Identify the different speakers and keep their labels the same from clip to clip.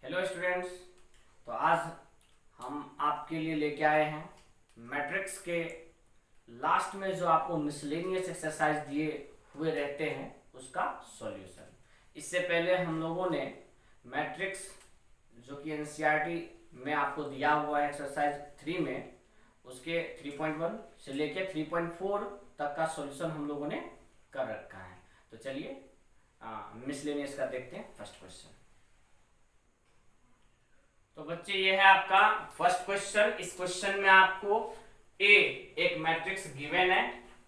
Speaker 1: Hello students. तो आज हम आपके लिए लेके आए हैं मैट्रिक्स के लास्ट में जो आपको मिसलेनियस एक्सरसाइज दिए हुए रहते हैं उसका सॉल्यूशन। इससे पहले हम लोगों ने मैट्रिक्स जो कि एनसीईआरटी में आपको दिया हुआ है एक्सरसाइज 3 में उसके 3.1 से लेके 3.4 तक का सॉल्यूशन हम लोगों ने कर रखा है। तो चलिए मिसलेनियस का देखते हैं फर्स्ट क्वेश्चन। तो बच्चे ये है आपका फर्स्ट क्वेश्चन। इस क्वेश्चन में आपको ए एक मैट्रिक्स गिवन है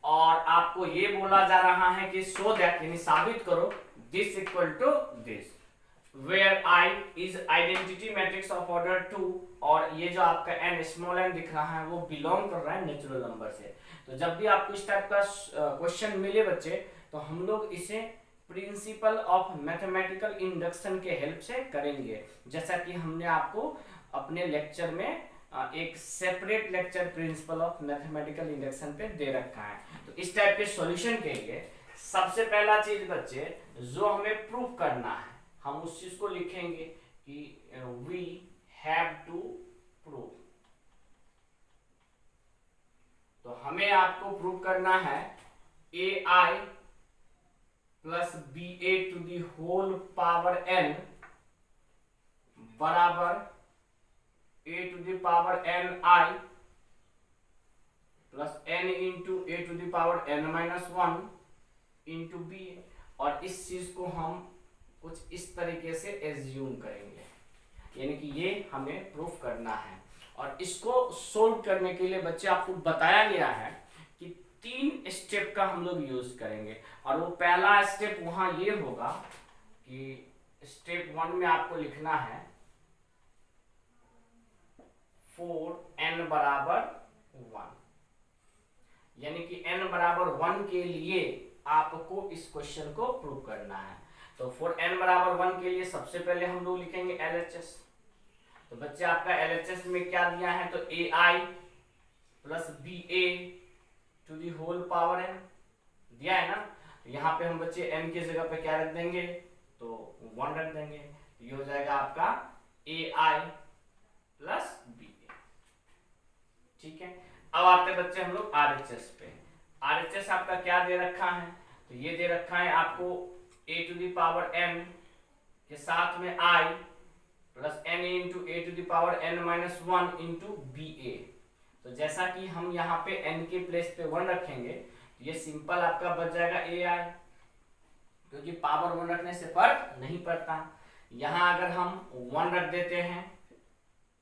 Speaker 1: और आपको ये बोला जा रहा है कि सो दैट यानी साबित करो this equal to this where I is identity matrix of order 2 और ये जो आपका एन स्मॉल एन दिख रहा है वो बिलोंग कर रहा है नेचुरल नंबर से। तो जब भी आपको इस टाइप का क्वेश्चन मिले बच्चे तो हम लोग इसे प्रिंसिपल ऑफ मैथमेटिकल इंडक्शन के हेल्प से करेंगे। जैसा कि हमने आपको अपने लेक्चर में एक separate lecture principal of mathematical induction पे दे रखा है। तो इस टाइप के सॉल्यूशन के लिए सबसे पहला चीज बच्चे जो हमें प्रूव करना है हम उस चीज को लिखेंगे कि वी हैव टू प्रूव। तो हमें आपको प्रूव करना है a i plus b a to the whole power n बराबर a to the power n i plus n into A to the power n minus 1 into b. और इस चीज को हम कुछ इस तरीके से एज्यूम करेंगे, यानी कि ये हमें प्रूफ करना है। और इसको सोल्व करने के लिए बच्चे आपको बताया गया है कि 3 स्टेप का हम लोग यूज करेंगे। और वो पहला स्टेप वहां ये होगा कि स्टेप 1 में आपको लिखना है 4n बराबर 1, यानी कि n बराबर 1 के लिए आपको इस क्वेश्चन को प्रूव करना है। तो 4n बराबर 1 के लिए सबसे पहले हम लोग लिखेंगे LHS। तो बच्चे आपका LHS में क्या दिया है तो AI plus BA to the whole power n दिया है ना। तो यहाँ पे हम बच्चे n की जगह पे क्या रख देंगे तो 1 रख देंगे। तो ये हो जाएगा आपका AI प्लस BA। ठीक है, अब आते बच्चे हम लोग RHS पे। RHS आपका क्या दे रखा है तो ये दे रखा है आपको a to the power n के साथ में i plus n into A to the power n minus 1 into BA। तो जैसा कि हम यहाँ पे n के प्लेस पे 1 रखेंगे तो ये सिंपल आपका बच जाएगा AI, क्योंकि पावर 1 रखने से फर्क नहीं पड़ता। यहाँ अगर हम 1 रख देते हैं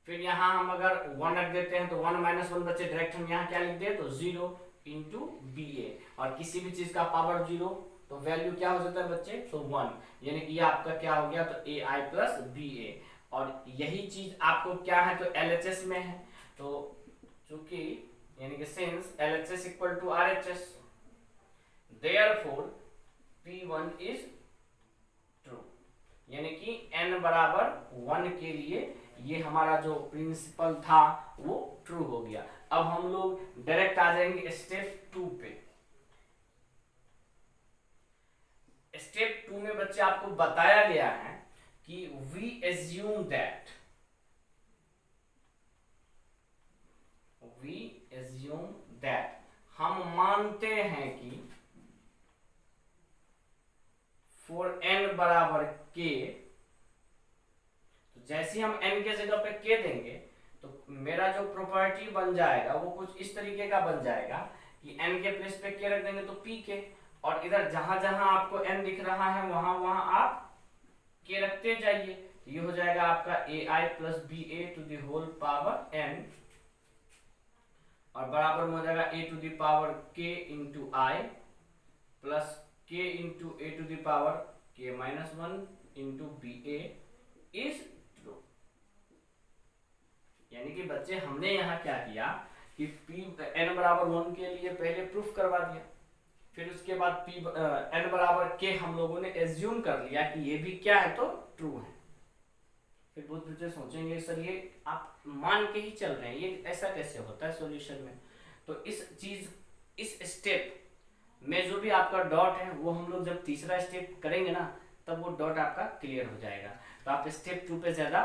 Speaker 1: फिर यहाँ हम अगर 1 रख देते हैं तो 1 माइनस 1 बच्चे डायरेक्ट हम यहाँ क्या लिख दे तो 0 इंटू BA। और किसी भी चीज का पावर 0 तो वैल्यू क्या हो जाता है बच्चे तो 1, यानी कि ये आपका क्या हो गया तो AI प्लस BA। और यही चीज आपको क्या है तो LHS में है। तो चूंकि यानी कि since LHS equal to RHS therefore P1 is true, यानी कि n बराबर 1 के लिए ये हमारा जो प्रिंसिपल था वो ट्रू हो गया। अब हम लोग डायरेक्ट आ जाएंगे स्टेप 2 पे। स्टेप 2 में बच्चे आपको बताया गया है कि वी एज्यूम दैट हम मानते हैं कि फॉर n बराबर k, तो जैसे हम n के जगह पे k देंगे तो मेरा जो प्रॉपर्टी बन जाएगा वो कुछ इस तरीके का बन जाएगा कि n के प्लेस पे k रख देंगे तो p k, और इधर जहां जहां आपको n दिख रहा है वहां वहां आप k रखते जाइए। तो ये हो जाएगा आपका AI plus BA to the whole power n और बराबर में हो जाएगा a to the power k into I plus k into a to the power k minus 1 into BA is true. यानी कि बच्चे हमने यहाँ क्या किया कि n बराबर 1 के लिए पहले प्रूफ करवा दिया, फिर उसके बाद n बराबर k हम लोगों ने एज्यूम कर लिया कि ये भी क्या है तो ट्रू है। फिर बहुत बच्चे सोचेंगे सर ये आप मान के ही चल रहे हैं, ये ऐसा कैसे होता है सॉल्यूशन में। तो इस स्टेप में जो भी आपका डॉट है वो हम लोग जब तीसरा स्टेप करेंगे ना तब वो डॉट आपका क्लियर हो जाएगा। तो आप स्टेप 2 पे ज्यादा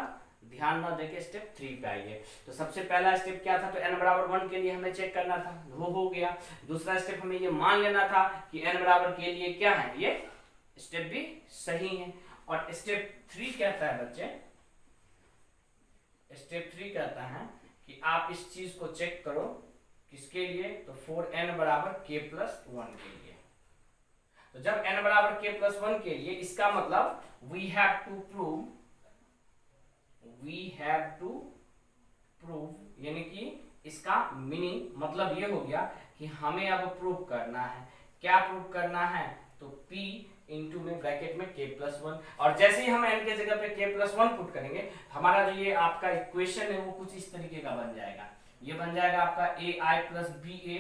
Speaker 1: ध्यान ना देके स्टेप 3 पे आइए। तो सबसे पहला स्टेप क्या था, तो n बराबर 1 के लिए हमें चेक करना था, वो हो गया। दूसरा स्टेप हमें ये मान लेना था कि n बराबर के लिए क्या है, ये स्टेप भी सही है। और स्टेप 3 कहता है बच्चे, स्टेप 3 कहता है कि आप इस चीज को चेक करो, किसके लिए, तो फॉर n बराबर k+1 के लिए। तो जब n बराबर k+1 के लिए, इसका मतलब वी हैव टू प्रूव, यानी कि इसका मीनिंग मतलब ये हो गया कि हमें अब प्रूव करना है। क्या प्रूव करना है, तो p इंटू में ब्रैकेट में k+1, और जैसे ही हम n के जगह पे k+1 पुट करेंगे, हमारा जो ये आपका इक्वेशन है वो कुछ इस तरीके का बन जाएगा। ये बन जाएगा आपका ai plus ba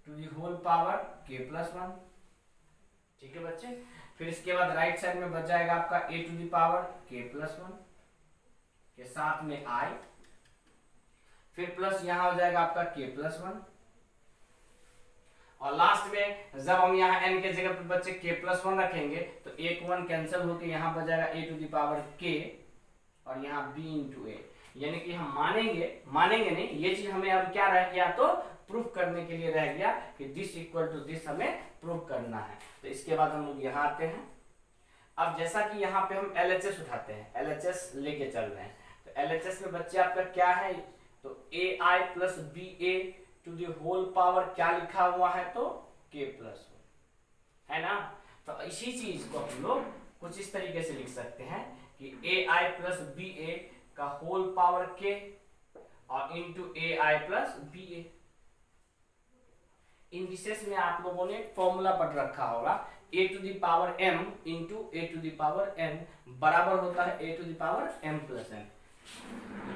Speaker 1: to the whole power k+1। ठीक है बच्चे, फिर इसके बाद राइट साइड में बच जाएगा आपका a to the power k+1 के साथ में i, फिर प्लस यहां हो जाएगा आपका k+1, और लास्ट में जब हम यहाँ n के जगह पे बच्चे k+1 रखेंगे तो एक 1 कैंसिल होकर यहाँ बच जाएगा a to the power k, और यहाँ b इंटू a, यानी कि हम मानेंगे नहीं, ये चीज हमें अब क्या रह गया, तो प्रूफ करने के लिए रह गया कि दिस इक्वल टू दिस हमें प्रूफ करना है। तो इसके बाद हम लोग यहाँ आते हैं। अब जैसा कि यहाँ पे हम LHS उठाते हैं, LHS लेके चल रहे हैं, तो LHS में बच्चे आपका क्या है, तो ai plus ba to the whole power क्या लिखा हुआ है, तो k+1 है ना। तो इसी चीज को हम लोग कुछ इस तरीके से लिख सकते हैं कि ai प्लस ba का होल पावर k और इंटू ai प्लस ba। इन विशेष में आप लोगों ने फॉर्मूला पढ़ रखा होगा, a to the power m into a to the power n बराबर होता है a to the power m plus n।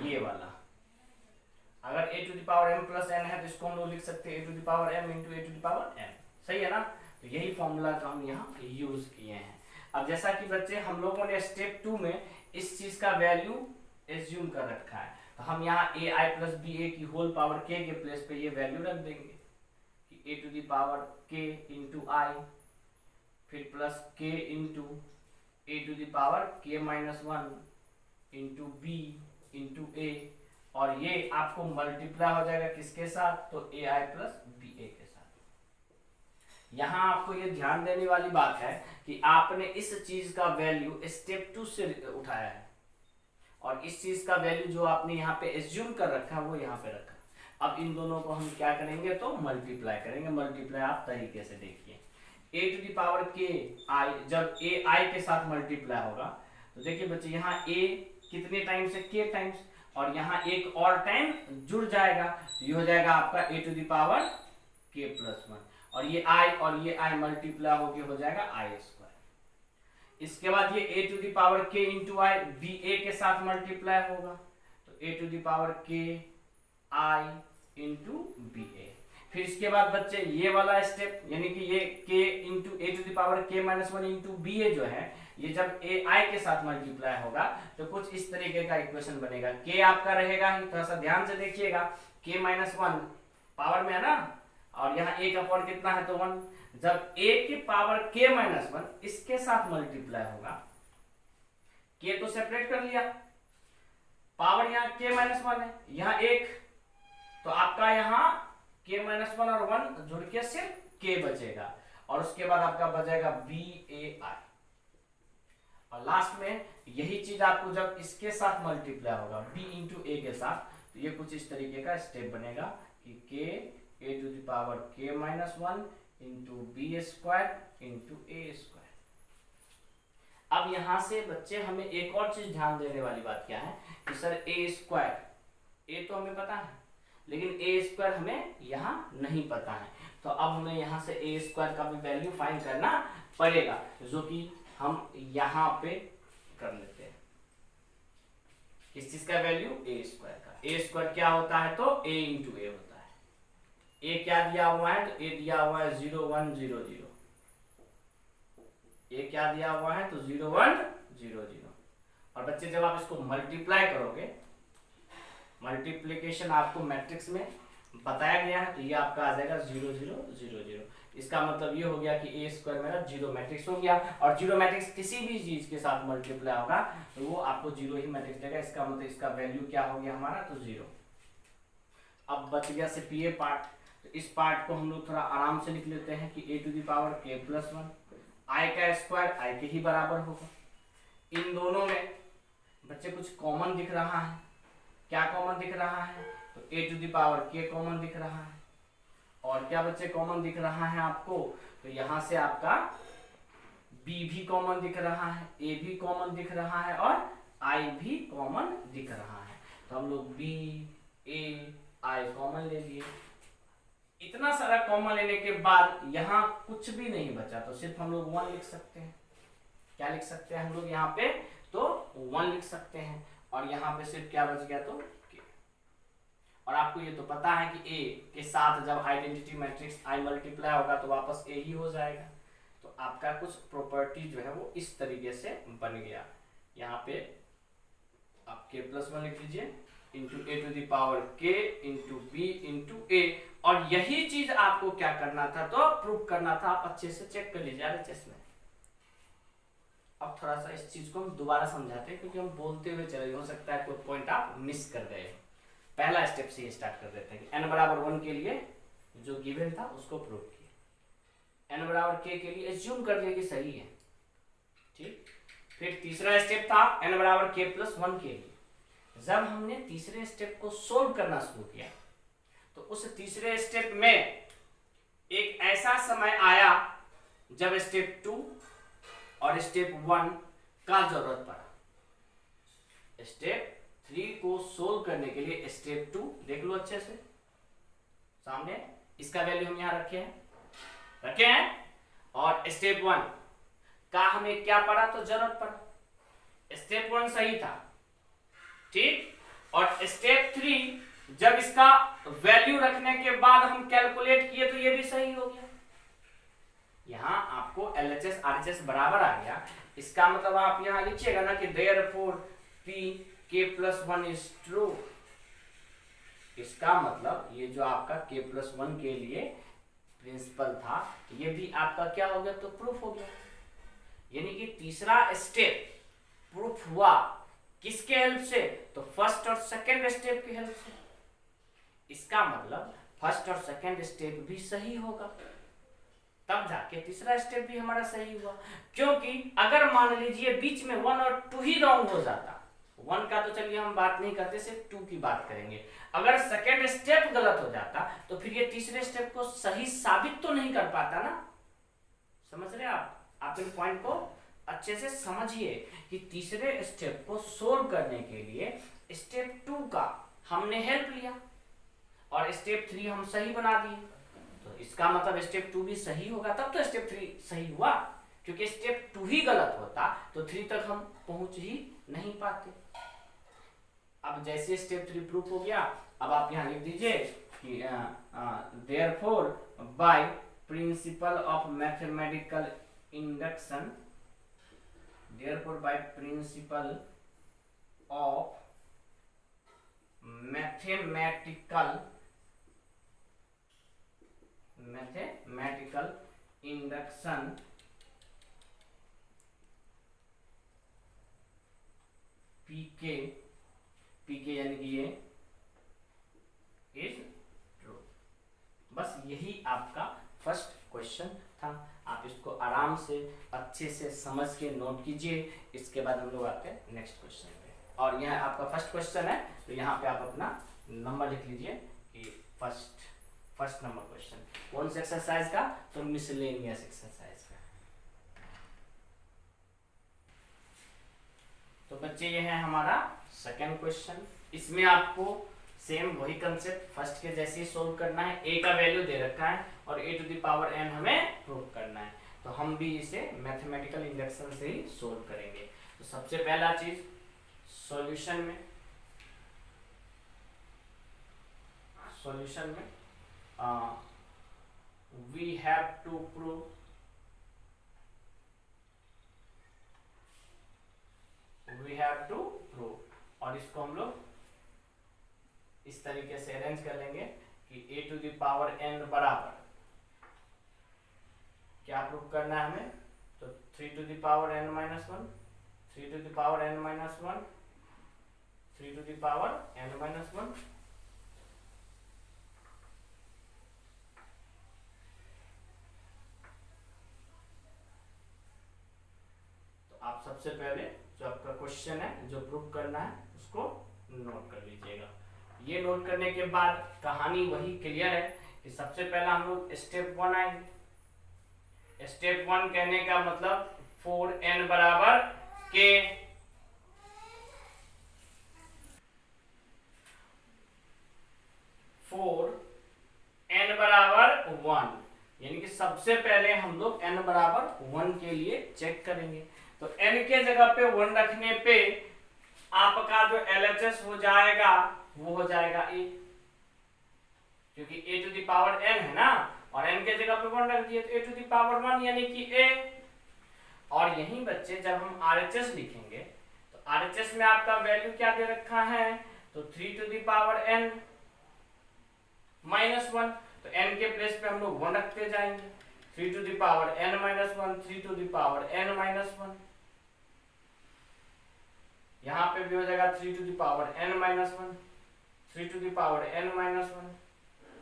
Speaker 1: ये वाला अगर a to the power m plus n है तो इसको हम लोग लिख सकते हैं a to the power m into a to the power n। सही है ना, तो यही फॉर्मूला का हम यहाँ यूज किए हैं। अब जैसा कि बच्चे हम लोगों ने स्टेप 2 में इस चीज का वैल्यू एज्यूम कर रखा है, तो हम यहाँ ai प्लस ba की होल पावर k के प्लेस पे ये वैल्यू रख देंगे कि a to the power k into i, फिर plus k into a to the power k-1 into b into a, और ये आपको मल्टीप्लाई हो जाएगा किसके साथ, तो ai प्लस ba के साथ। यहाँ आपको ये ध्यान देने वाली बात है कि आपने इस चीज का वैल्यू स्टेप 2 से उठाया है, और इस चीज का वैल्यू जो आपने यहाँ पे एज्यूम कर रखा है वो यहाँ पे रखा। अब इन दोनों को हम क्या करेंगे, तो मल्टीप्लाई करेंगे। मल्टीप्लाई आप तरीके से देखिए, a to the power k i, जब a i के साथ मल्टीप्लाई होगा तो देखिए बच्चे यहाँ a कितने टाइम्स है, k टाइम्स, और यहाँ एक और टाइम जुड़ जाएगा, तो ये हो जाएगा आपका a to the power k+1, और ये i मल्टीप्लाई होके हो जाएगा i²। इसके बाद ये a to the power k into i ba के साथ मल्टीप्लाई होगा, तो a to the power k i into ba। फिर इसके बाद बच्चे ये वाला स्टेप, यानी कि ये k into a to the power k-1 into ba जो है, ये जब ai के साथ मल्टीप्लाई होगा तो कुछ इस तरीके का इक्वेशन बनेगा। k आपका रहेगा ही, थोड़ा सा ध्यान से देखिएगा, k-1 पावर में है ना, और यहाँ a का पावर कितना है, तो 1। जब a की पावर k-1 इसके साथ मल्टीप्लाई होगा, k तो सेपरेट कर लिया, पावर यहाँ k-1 है, यहाँ 1, तो आपका यहाँ k-1 और 1 जुड़ के सिर्फ k बचेगा, और उसके बाद आपका बचेगाbai, और लास्ट में यही चीज आपको जब इसके साथ मल्टीप्लाई होगा b इंटू a के साथ, तो ये कुछ इस तरीके का स्टेप बनेगा कि k a to the power k-1 into b² into a²। अब यहां से बच्चे हमें एक और चीज ध्यान देने वाली बात क्या है कि सर a² तो हमें पता है, लेकिन a² हमें यहाँ नहीं पता है, तो अब हमें यहाँ से a² का भी वैल्यू फाइंड करना पड़ेगा, जो कि हम यहाँ पे कर लेते हैं। किस चीज का वैल्यू, a² का। a² क्या होता है, तो a इंटू a होता है। a क्या दिया हुआ है, तो a दिया हुआ है 0 1 0 0। a क्या दिया हुआ है, तो 0 1 0 0। और बच्चे जब आप इसको मल्टीप्लाई करोगे, मल्टीप्लिकेशन आपको मैट्रिक्स में बताया गया है, तो ये आपका आ जाएगा 0 0 0 0। इसका मतलब ये हो गया कि ए स्क्वायर मेरा जीरो मैट्रिक्स हो गया, और जीरो मैट्रिक्स किसी भी चीज के साथ मल्टीप्लाई होगा तो वो आपको जीरो ही मैट्रिक्स देगा। इसका मतलब इसका वैल्यू क्या हो गया हमारा, तो जीरो। अब बच गया सिर्फ ये पार्ट, तो इस पार्ट को हम लोग थोड़ा आराम से लिख लेते हैं कि ए टू द पावर के प्लस 1, आई का स्क्वायर आई के ही बराबर होगा। इन दोनों में बच्चे कुछ कॉमन दिख रहा है, क्या कॉमन दिख रहा है, तो ए टू द पावर के कॉमन दिख रहा है, और क्या बच्चे कॉमन दिख रहा है आपको, तो यहां से आपका b भी कॉमन दिख रहा है, a भी कॉमन दिख रहा है, और i भी कॉमन दिख रहा है। तो हम लोग b a i कॉमन ले लिए। इतना सारा कॉमन लेने के बाद यहाँ कुछ भी नहीं बचा, तो सिर्फ हम लोग 1 लिख सकते हैं। क्या लिख सकते हैं हम लोग यहाँ पे, तो 1 लिख सकते हैं, और यहाँ पे सिर्फ क्या बच गया, तो k। और आपको ये तो पता है कि a के साथ जब आइडेंटिटी मैट्रिक्स i मल्टीप्लाई होगा तो वापस a ही हो जाएगा। तो आपका कुछ प्रॉपर्टी जो है वो इस तरीके से बन गया। यहाँ पे आप k प्लस 1 लिख लीजिए into A to the power k into b into a, और यही चीज आपको क्या करना था, तो प्रूव करना था। आप अच्छे से चेक कर लीजिए RHS में। अब थोड़ा सा इस चीज को हम दोबारा समझाते हैं, क्योंकि हम बोलते हुए चले, हो सकता है कोई पॉइंट आप मिस कर गए। पहला स्टेप से स्टार्ट कर देते हैं कि n बराबर 1 के लिए जो गिवन था उसको प्रूव किया, n बराबर k के लिए एज्यूम कर लिया कि सही है, ठीक। फिर तीसरा स्टेप था n बराबर k प्लस 1 के लिए। जब हमने तीसरे स्टेप को सोल्व करना शुरू किया तो उस तीसरे स्टेप में एक ऐसा समय आया जब स्टेप 2 और स्टेप 1 का जरूरत पड़ा। स्टेप 3 को सोल्व करने के लिए स्टेप 2 देख लो अच्छे से सामने, इसका वैल्यू हम यहां रखे हैं, और स्टेप 1 का हमें क्या पड़ा, तो जरूरत पड़ा। स्टेप 1 सही था, ठीक, और स्टेप 3 जब इसका वैल्यू रखने के बाद हम कैलकुलेट किए तो ये भी सही हो गया। यहां आपको LHS RHS बराबर आ गया। इसका मतलब आप यहां लिखिएगा ना कि therefore p k plus 1 is true। इसका मतलब ये जो आपका k plus 1 के लिए प्रिंसिपल था, ये भी आपका क्या हो गया, तो प्रूफ हो गया। यानी कि तीसरा स्टेप प्रूफ हुआ किसके हेल्प से, तो फर्स्ट और सेकंड स्टेप की हेल्प से। इसका मतलब फर्स्ट और सेकंड स्टेप भी सही होगा, तब जाके तीसरा स्टेप भी हमारा सही हुआ। क्योंकि अगर मान लीजिए बीच में 1 और 2 ही रॉन्ग हो जाता, 1 का तो चलिए हम बात नहीं करते, सिर्फ 2 की बात करेंगे। अगर सेकंड स्टेप गलत हो जाता तो फिर ये तीसरे स्टेप को सही साबित तो नहीं कर पाता ना। समझ रहे आप इन पॉइंट को अच्छे से समझिए कि तीसरे स्टेप को सोल्व करने के लिए स्टेप 2 का हमने हेल्प लिया और स्टेप 3 हम सही बना दिए। तो इसका मतलब स्टेप 2 भी सही होगा, तब तो स्टेप 3 सही हुआ। क्योंकि स्टेप 2 ही गलत होता तो 3 तक हम पहुंच ही नहीं पाते। अब जैसे स्टेप 3 प्रूफ हो गया, अब आप यहां लिख दीजिए कि therefore by principle of mathematical induction, therefore by principle of mathematical induction pk यानी कि ये इज ट्रू। बस यही आपका फर्स्ट क्वेश्चन था। आप इसको आराम से अच्छे से समझ के नोट कीजिए। इसके बाद हम लोग आते हैं नेक्स्ट क्वेश्चन पे, और यह आपका फर्स्ट क्वेश्चन है, तो यहाँ पे आप अपना नंबर लिख लीजिए कि फर्स्ट नंबर क्वेश्चन कौन से एक्सरसाइज का, तो मिसलेनियस एक्सरसाइज का। तो बच्चे ये है हमारा सेकेंड क्वेश्चन। इसमें आपको सेम वही कंसेप्ट फर्स्ट के जैसे ही सोल्व करना है। a का वैल्यू दे रखा है और a to the power n हमें प्रूव करना है, तो हम भी इसे मैथमेटिकल इंडक्शन से ही सोल्व करेंगे। तो सबसे पहला चीज सॉल्यूशन में वी हैव टू प्रूव और इसको हम लोग इस तरीके से अरेंज कर लेंगे कि a to the power n बराबर क्या प्रूव करना है हमें? तो 3 to the power n minus 1, 3 to the power n minus 1, 3 to the power n minus 1। तो आप सबसे पहले जो आपका क्वेश्चन है, जो प्रूव करना है, उसको नोट कर लीजिएगा। ये नोट करने के बाद कहानी वही क्लियर है कि सबसे पहला हम लोग स्टेप 1 आएंगे। स्टेप 1 कहने का मतलब 4n बराबर k, 4n बराबर 1, यानी कि सबसे पहले हम लोग n बराबर 1 के लिए चेक करेंगे। तो n के जगह पे 1 रखने पे आपका जो LHS हो जाएगा वो हो जाएगा a, क्योंकि a to the power n है ना, और n के जगह पे 1 रख दिए तो a टू द पावर 1 यानी कि a। और यही बच्चे जब हम RHS लिखेंगे तो RHS में आपका वैल्यू क्या दे रखा है? तो 3 to the power n minus 1, तो n के प्लेस पे हम लोग 1 रखते जाएंगे। 3 to the power n minus 1, 3 to the power n minus 1, यहाँ पे भी हो जाएगा 3 to the power n minus 1, 3 to the power n minus 1,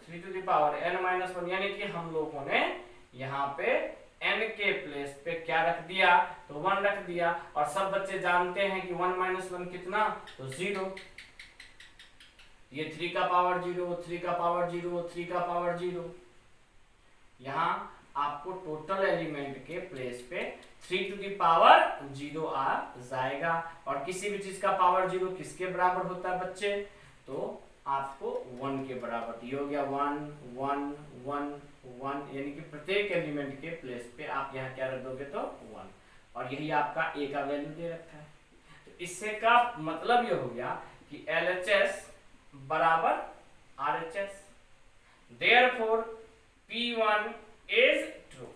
Speaker 1: 3 to the power n minus 1, यानी कि हम लोगों ने यहाँ पे n के प्लेस पे क्या रख दिया? तो 1 रख दिया। और सब बच्चे जानते हैं कि 1 माइनस 1 कितना? तो 0। ये 3 का पावर 0, 3 का पावर 0, 3 का पावर 0। यहाँ आपको टोटल एलिमेंट के प्लेस पे 3 टू द पावर 0 आ जाएगा। और किसी भी चीज का पावर 0 किसके बराबर होता है बच्चे? तो आपको 1 के बराबर। ये हो गया 1 1 1 1, यानी कि प्रत्येक एलिमेंट के प्लेस पे आप यहाँ क्या रख दोगे? तो 1, और यही आपका a का वैल्यू दे रखा है। तो इससे का मतलब ये हो गया कि LHS बराबर RHS, therefore P1 is true,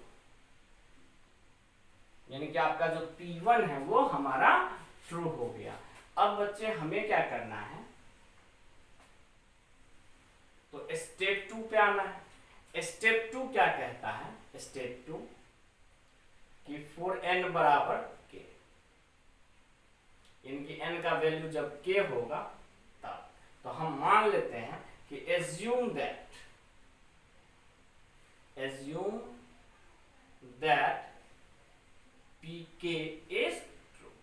Speaker 1: यानी कि आपका जो P1 है वो हमारा ट्रू हो गया। अब बच्चे हमें क्या करना है? तो स्टेप 2 पे आना है। स्टेप 2 क्या कहता है? स्टेप 2 कि 4n बराबर k, यानी कि n का वैल्यू जब k होगा तब। तो हम मान लेते हैं कि assume that pk is true,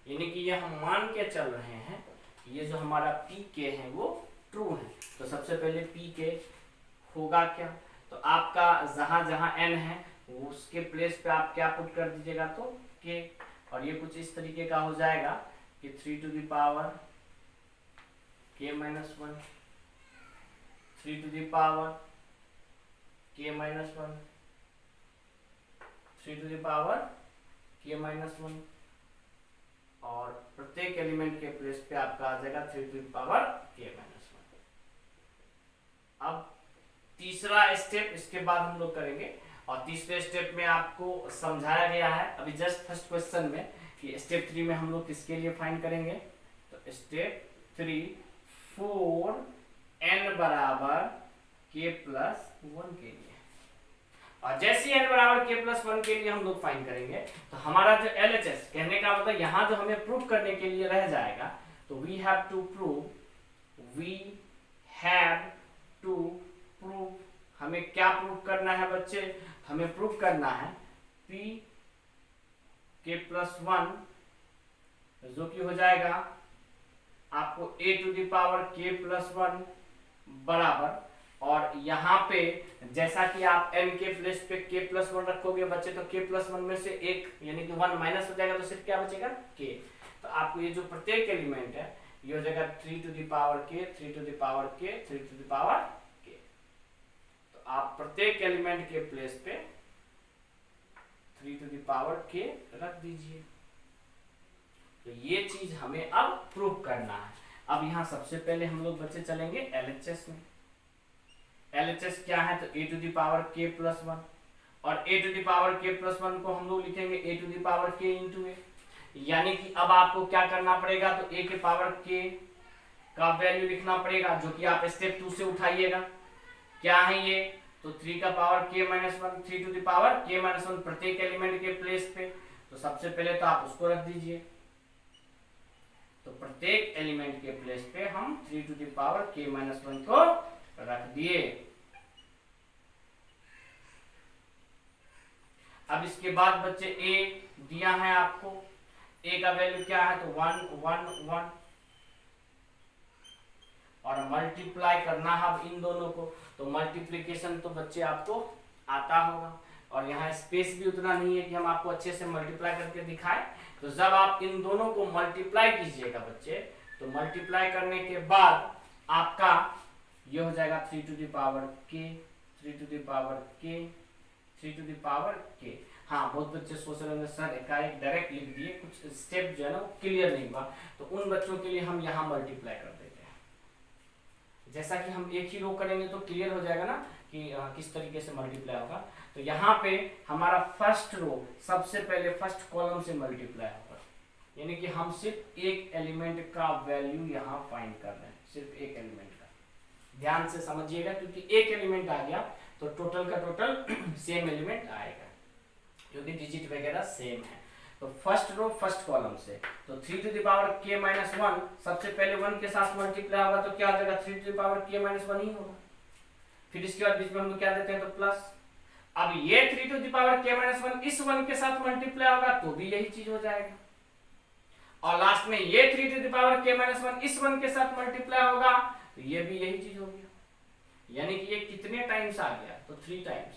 Speaker 1: यानी कि ये हम मान के चल रहे हैं कि ये जो हमारा pk है वो ट्रू है। तो सबसे पहले pk होगा क्या? तो आपका जहां जहां n है उसके प्लेस पे आप क्या पुट कर दीजिएगा? तो k, और ये कुछ इस तरीके का हो जाएगा कि 3 to the power k minus 1, 3 to the power k minus 1, 3 to the power k minus 1, और प्रत्येक एलिमेंट के प्लेस पे आपका आ जाएगा 3 to the power k minus 1। अब तीसरा स्टेप इसके बाद हम लोग करेंगे, और तीसरे स्टेप में आपको समझाया गया है अभी जस्ट फर्स्ट क्वेश्चन में कि स्टेप 3 में हम लोग किसके लिए फाइंड करेंगे? तो स्टेप 3 4n बराबर k प्लस 1 के लिए। और जैसे ही n बराबर k प्लस 1 के लिए हम लोग फाइंड करेंगे तो हमारा जो LHS कहने का मतलब यहाँ जो हमें प्रूफ करने के लिए रह जाएगा, तो वी हैव टू प्रूव, हमें क्या प्रूफ करना है बच्चे? हमें प्रूफ करना है p k प्लस 1, जो कि हो जाएगा आपको a to the power k plus 1 बराबर, और यहाँ पे जैसा कि आप n के प्लेस पे k प्लस 1 रखोगे बच्चे, तो k प्लस 1 में से एक यानी कि 1 माइनस हो जाएगा, तो सिर्फ क्या बचेगा? k। तो आपको ये जो प्रत्येक एलिमेंट है ये हो जाएगा 3 to the power k, 3 to the power k, 3 to the power k। तो आप प्रत्येक एलिमेंट के प्लेस पे 3 टू द पावर k रख दीजिए। तो ये चीज हमें अब प्रूफ करना है। अब यहाँ सबसे पहले हम लोग बच्चे चलेंगे LHS में। LHS क्या है? तो a to the power k plus 1, और a to the power k plus 1 को हम लोग लिखेंगे a to the power k into a, यानी कि अब आपको क्या करना पड़ेगा? तो a के पावर k का वैल्यू लिखना पड़ेगा, जो कि आप स्टेप 2 से उठाइएगा। क्या है ये? तो 3 का power k minus one, 3 to the power k minus one प्रत्येक एलिमेंट के प्लेस पे। तो सबसे पहले तो आप उसको रख दीजिए, तो प्रत्येक एलिमेंट के प्लेस पे हम 3 to the power k minus one को रख दिए। अब इसके बाद बच्चे a दिया है आपको, a का वैल्यू क्या है, तो 1 1 1, और मल्टीप्लाई करना है अब इन दोनों को। तो मल्टीप्लिकेशन तो बच्चे आपको आता होगा, और यहाँ स्पेस भी उतना नहीं है कि हम आपको अच्छे से मल्टीप्लाई करके दिखाएं। तो जब आप इन दोनों को मल्टीप्लाई कीजिएगा बच्चे, तो मल्टीप्लाई करने के बाद आपका ये हो जाएगा 3 to the power k, 3 to the power k, 3 to the power k। हाँ, बहुत बच्चे सोच रहे होंगे सर एकाएक डायरेक्ट लिख दिए, कुछ स्टेप जो है ना क्लियर नहीं हुआ, तो उन बच्चों के लिए हम यहाँ मल्टीप्लाई कर देते हैं। जैसा कि हम एक ही रो करेंगे तो क्लियर हो जाएगा ना कि किस तरीके से मल्टीप्लाई होगा। तो यहाँ पे हमारा फर्स्ट रो सबसे पहले फर्स्ट कॉलम से मल्टीप्लाई होगा, यानी कि हम सिर्फ एक एलिमेंट का वैल्यू यहाँ फाइंड कर रहे हैं, सिर्फ एक एलिमेंट का। ध्यान से समझिएगा, क्योंकि एक एलिमेंट आ गया तो टोटल का टोटल सेम एलिमेंट आएगा, क्योंकि डिजिट वगैरह सेम है। तो फर्स्ट रो फर्स्ट कॉलम से, तो 3 to the power k minus one सबसे पहले 1 के साथ मल्टीप्लाई होगा, तो क्या हो जाएगा 3 to the power k minus one ही होगा। फिर इसके बाद बीच में हम लोग क्या देते हैं, तो प्लस। अब ये 3 to the power k minus one इस 1 के साथ मल्टीप्लाई होगा तो भी यही चीज हो जाएगा, और लास्ट में ये 3 to the power k minus one इस 1 के साथ मल्टीप्लाई होगा तो ये भी यही चीज हो गया। यानी कि ये कितने टाइम्स आ गया, तो 3 टाइम्स।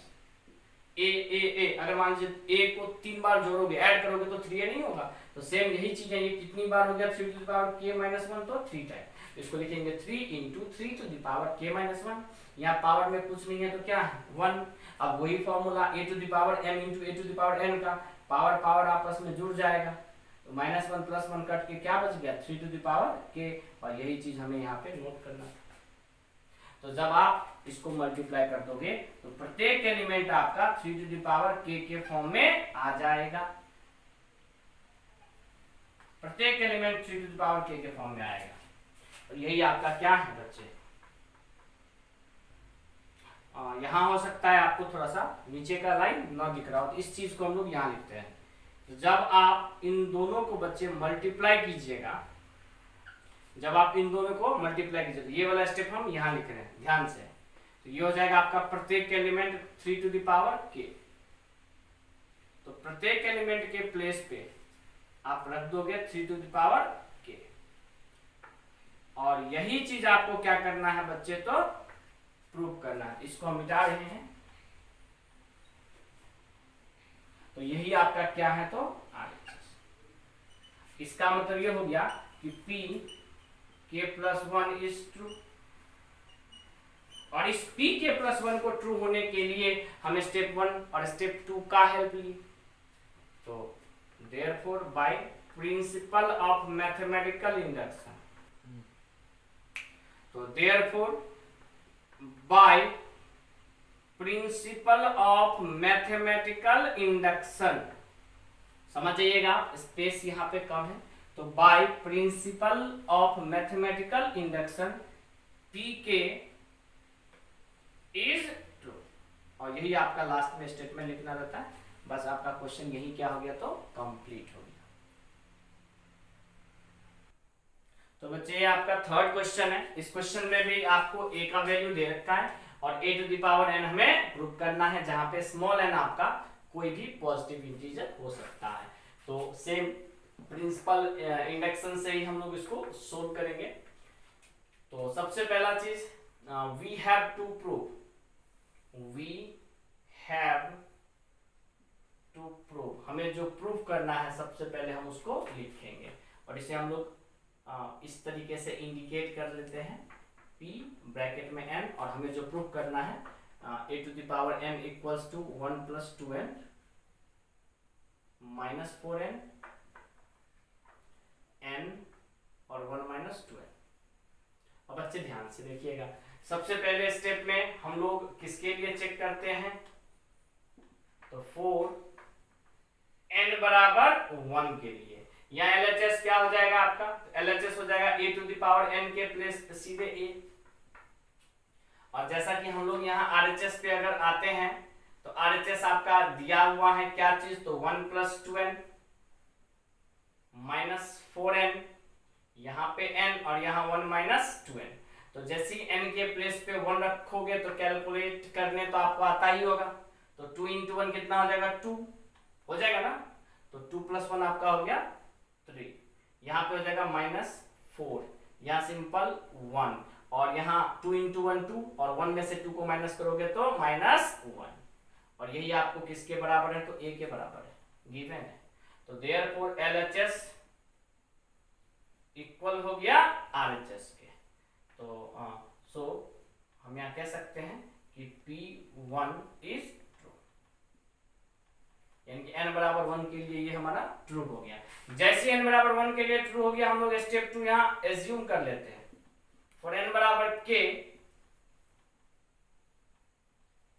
Speaker 1: ए अगर मान लीजिए ए को 3 बार जोड़ोगे, ऐड करोगे तो 3a नहीं होगा, तो सेम यही चीज है। ये कितनी बार हो गया 3 to the power k minus one, तो 3 टाइम। इसको लिखेंगे 3 into 3 to the power k minus one. यहाँ पावर में कुछ नहीं है तो क्या है 1। अब वही formula a to the power m into a to the power n का, पावर पावर आपस में जुड़ जाएगा, तो minus one plus one cut के क्या बच गया 3 टू द पावर k, और यही चीज हमें यहाँ पे नोट करना था। तो जब आप इसको मल्टीप्लाई कर दोगे तो प्रत्येक एलिमेंट आपका 3 टू द पावर k के फॉर्म में आ जाएगा, प्रत्येक element 3 to the power k के फॉर्म में आएगा। और यही आपका क्या है बच्चे, यहाँ हो सकता है आपको थोड़ा सा नीचे का लाइन ना दिख रहा हो, तो इस चीज को हम लोग यहाँ लिखते हैं। तो जब आप इन दोनों को बच्चे मल्टीप्लाई कीजिएगा, जब आप इन दोनों को मल्टीप्लाई कीजिए, तो ये वाला स्टेप हम यहाँ लिख रहे हैं ध्यान से। तो ये हो जाएगा आपका प्रत्येक element 3 to the power k। तो प्रत्येक एलिमेंट के प्लेस पे आप रख दोगे 3 टू द पावर k, और यही चीज आपको क्या करना है बच्चे, तो प्रूव करना है। इसको हम मिटा रहे हैं, तो यही आपका क्या है, तो RHS। इसका मतलब ये हो गया कि p k plus one is true, और इस p k प्लस वन को ट्रू होने के लिए हम स्टेप 1 और स्टेप 2 का हेल्प लिए। तो therefore by principle of mathematical induction, तो therefore by principle of mathematical induction, समझ जाइएगा स्पेस यहाँ पे कम है, तो by principle of mathematical induction pk is true, और यही आपका लास्ट में स्टेटमेंट लिखना रहता है। बस आपका क्वेश्चन यही क्या हो गया, तो कंप्लीट हो गया। तो बच्चे ये आपका थर्ड क्वेश्चन है। इस क्वेश्चन में भी आपको a का वैल्यू दे रखा है और a to the power n हमें प्रूव करना है, जहां पे स्मॉल n आपका कोई भी पॉजिटिव इंटीजर हो सकता है। तो सेम प्रिंसिपल इंडक्शन से ही हम लोग इसको सोल्व करेंगे। तो सबसे पहला चीज वी हैव टू प्रूव, हमें जो प्रूव करना है सबसे पहले हम उसको लिखेंगे, और इसे हम लोग इस तरीके से इंडिकेट कर लेते हैं p ब्रैकेट में n, और हमें जो प्रूव करना है a to the power n equals to 1 plus 2n minus 4n n और 1 माइनस 2n। अब बच्चे ध्यान से देखिएगा, सबसे पहले स्टेप में हम लोग किसके लिए चेक करते हैं, तो 4n बराबर 1 के लिए। यहाँ LHS क्या हो जाएगा आपका, LHS हो जाएगा a to the power n के प्लेस सीधे a, और जैसा कि हम लोग यहाँ RHS पे अगर आते हैं तो RHS आपका दिया हुआ है क्या चीज, तो 1 + 2n - 4n, यहाँ पे n और यहाँ 1 - 2n। तो जैसे ही n के प्लेस पे 1 रखोगे तो कैलकुलेट करने तो आपको आता ही होगा, तो 2 × 1 कितना हो जाएगा, 2 हो जाएगा ना। तो 2 + 1 आपका हो गया 3, यहाँ पे हो जाएगा -4, यहाँ सिंपल 1, और यहाँ 2 × 1 2, और 1 में से 2 को माइनस करोगे तो -1, और यही आपको किसके बराबर है, तो a के बराबर है, गिवन है। तो देयरफॉर LHS इक्वल हो गया RHS के। तो सो हम यहाँ कह सकते हैं कि P1 इज ट्रू, यानी कि n बराबर 1 के लिए ये हमारा ट्रू हो गया। जैसे n बराबर 1 के लिए ट्रू हो गया, हम लोग स्टेप 2 यहाँ एज्यूम कर लेते हैं। फॉर n बराबर k,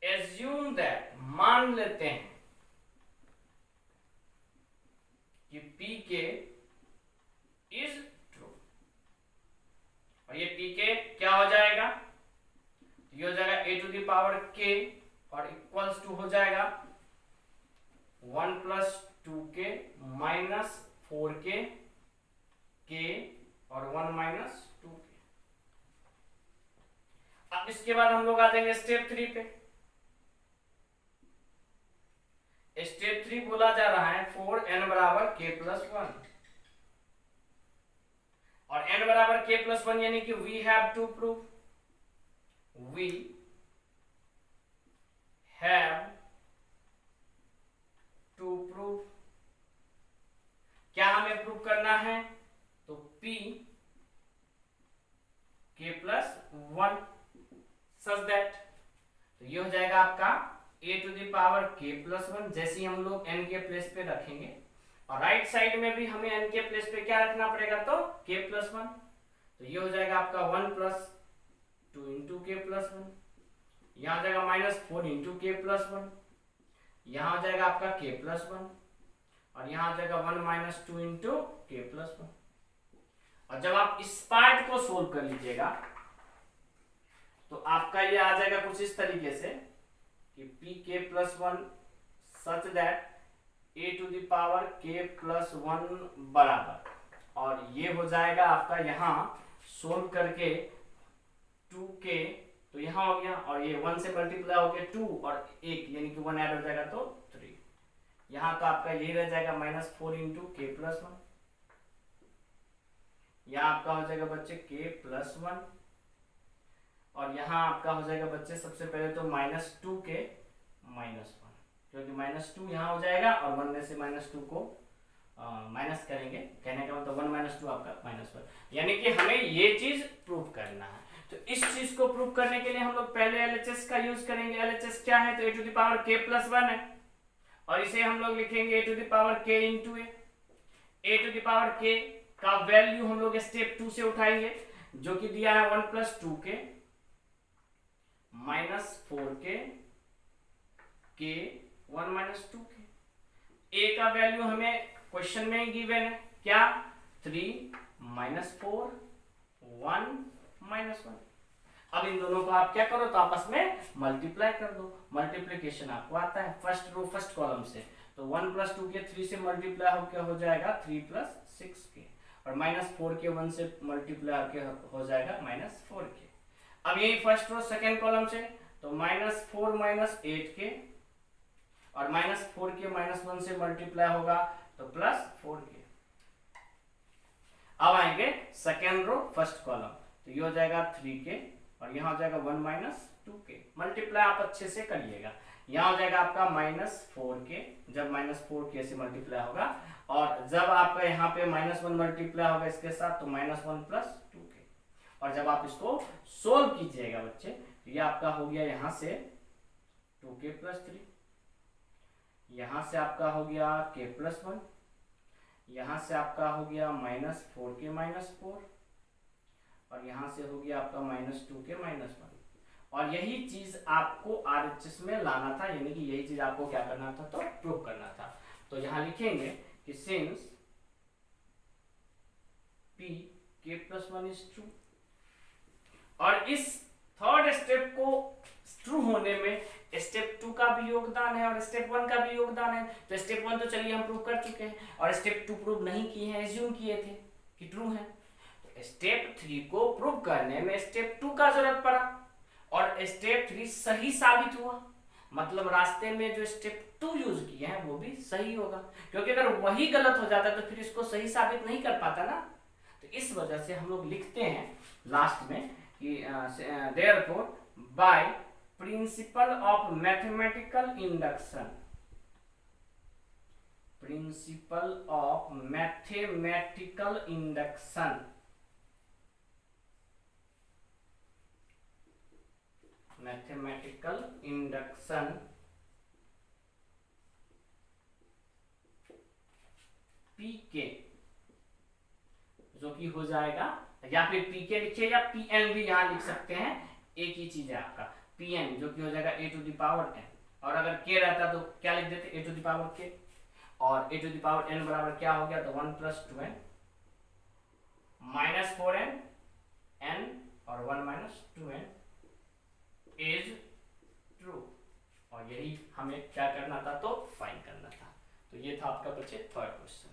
Speaker 1: एज्यूम दैट, मान लेते हैं कि pk इज ट्रू, और ये pk क्या हो जाएगा, ये हो जाएगा a⁴k और इक्वल्स टू हो जाएगा 1 + 2k - 4k k और 1 - 2k। अब इसके बाद हम लोग आ जाएंगे स्टेप 3 पे। स्टेप 3 बोला जा रहा है फॉर n बराबर k + 1, और n बराबर k + 1 यानी कि we have to prove, we have to prove, क्या हमें प्रूव करना है, तो p k + 1 सच दैट, तो ये हो जाएगा आपका a⁴k + 1। जैसे ही हम लोग n के प्लेस पे रखेंगे, और राइट साइड में भी हमें n के प्लेस पे क्या रखना पड़ेगा, तो k + 1, तो ये हो जाएगा आपका 1 + 2 × k + 1, यहाँ हो जाएगा -4 × k + 1, यहाँ हो जाएगा आपका k + 1, और यहाँ हो जाएगा 1 - 2 × k + 1। और जब आप इस पार्ट को सोल्व कर लीजिएगा तो आपका ये आ जाएगा कुछ इस तरीके से कि pk + 1 सच दैट a⁴k + 1 बराबर, और ये हो जाएगा आपका यहाँ सोल्व करके 2k, तो यहाँ हो गया, और ये 1 से मल्टीप्लाई हो गया 2 और 1 यानी कि 1 ऐड हो जाएगा तो 3, यहाँ तो आपका यही रह जाएगा -4 × k + 1, यहाँ आपका हो जाएगा बच्चे k + 1, और यहाँ आपका हो जाएगा बच्चे सबसे पहले तो -2k - 1, क्योंकि -2 यहाँ हो जाएगा और 1 में से -2 को माइनस करेंगे, कहने का मतलब 1 - 2 आपका -1, यानी कि हमें ये चीज प्रूव करना है। तो इस चीज को प्रूव करने के लिए हम लोग पहले LHS का यूज करेंगे। LHS क्या है, तो a⁴k + 1 है, और इसे हम लोग लिखेंगे a⁴k × a। a⁴k का वैल्यू हम लोग स्टेप 2 से उठाएंगे, जो कि दिया है 1 + 2k - 4k k 1 - 2k। a का वैल्यू हमें क्वेश्चन में गिवन है क्या, 3 - 4 1 - 1। अब इन दोनों को आप क्या करो, तो आपस में मल्टीप्लाई कर दो, मल्टीप्लिकेशन आपको आता है फर्स्ट रो फर्स्ट कॉलम से, तो 1 + 2k 3 से मल्टीप्लाई होकर हो जाएगा 3 + 6k, और -4k 1 से मल्टीप्लाई होकर हो जाएगा -4k। अब यही फर्स्ट रो सेकेंड कॉलम से, तो -4 - 8k, और -4k -1 से मल्टीप्लाई होगा तो +4k। अब आएंगे सेकेंड रो फर्स्ट कॉलम, तो ये हो जाएगा 3k, और यहाँ हो जाएगा 1 - 2k। मल्टीप्लाई आप अच्छे से करिएगा, यहाँ हो जाएगा आपका -4k, जब -4k से मल्टीप्लाई होगा, और जब आपका यहाँ पे -1 मल्टीप्लाई होगा इसके साथ, तो -1 + 2k। और जब आप इसको सोल्व कीजिएगा बच्चे, तो ये आपका हो गया यहाँ से 2k + 3, यहाँ से आपका हो गया k + 1, यहाँ से आपका हो गया -4k - 4, और यहाँ से हो गया आपका -2k - 1। और यही चीज आपको RHS में लाना था, यानी कि यही चीज आपको क्या करना था, तो प्रूव करना था। तो यहाँ लिखेंगे कि since p k + 1 is true, और इस थर्ड स्टेप को ट्रू होने में स्टेप 2 का भी योगदान है और स्टेप 1 का भी योगदान है। तो स्टेप 1 तो चलिए हम प्रूव कर चुके हैं और स्टेप 2 प्रूव नहीं किए हैं, एज्यूम किए थे कि ट्रू है। तो स्टेप 3 को प्रूव करने में स्टेप 2 का जरूरत पड़ा और स्टेप 3 सही साबित हुआ, मतलब रास्ते में जो स्टेप 2 यूज किए हैं वो भी सही होगा, क्योंकि अगर वही गलत हो जाता तो फिर इसको सही साबित नहीं कर पाता ना। तो इस वजह से हम लोग लिखते हैं लास्ट में कि therefore by principle of mathematical induction, principle of mathematical induction, mathematical induction PK, जो कि हो जाएगा, या फिर PK लिखिए या PN भी यहां लिख सकते हैं, एक ही चीज है आपका PN, जो कि हो जाएगा a to the power n, और अगर k रहता तो क्या लिख देते a to the power k, और a to the power n बराबर क्या हो गया, तो 1 + 2n - 4n n और 1 - 2n इज ट्रू, और यही हमें क्या करना था, तो फाइंड करना था। तो ये था आपका बच्चे थर्ड क्वेश्चन।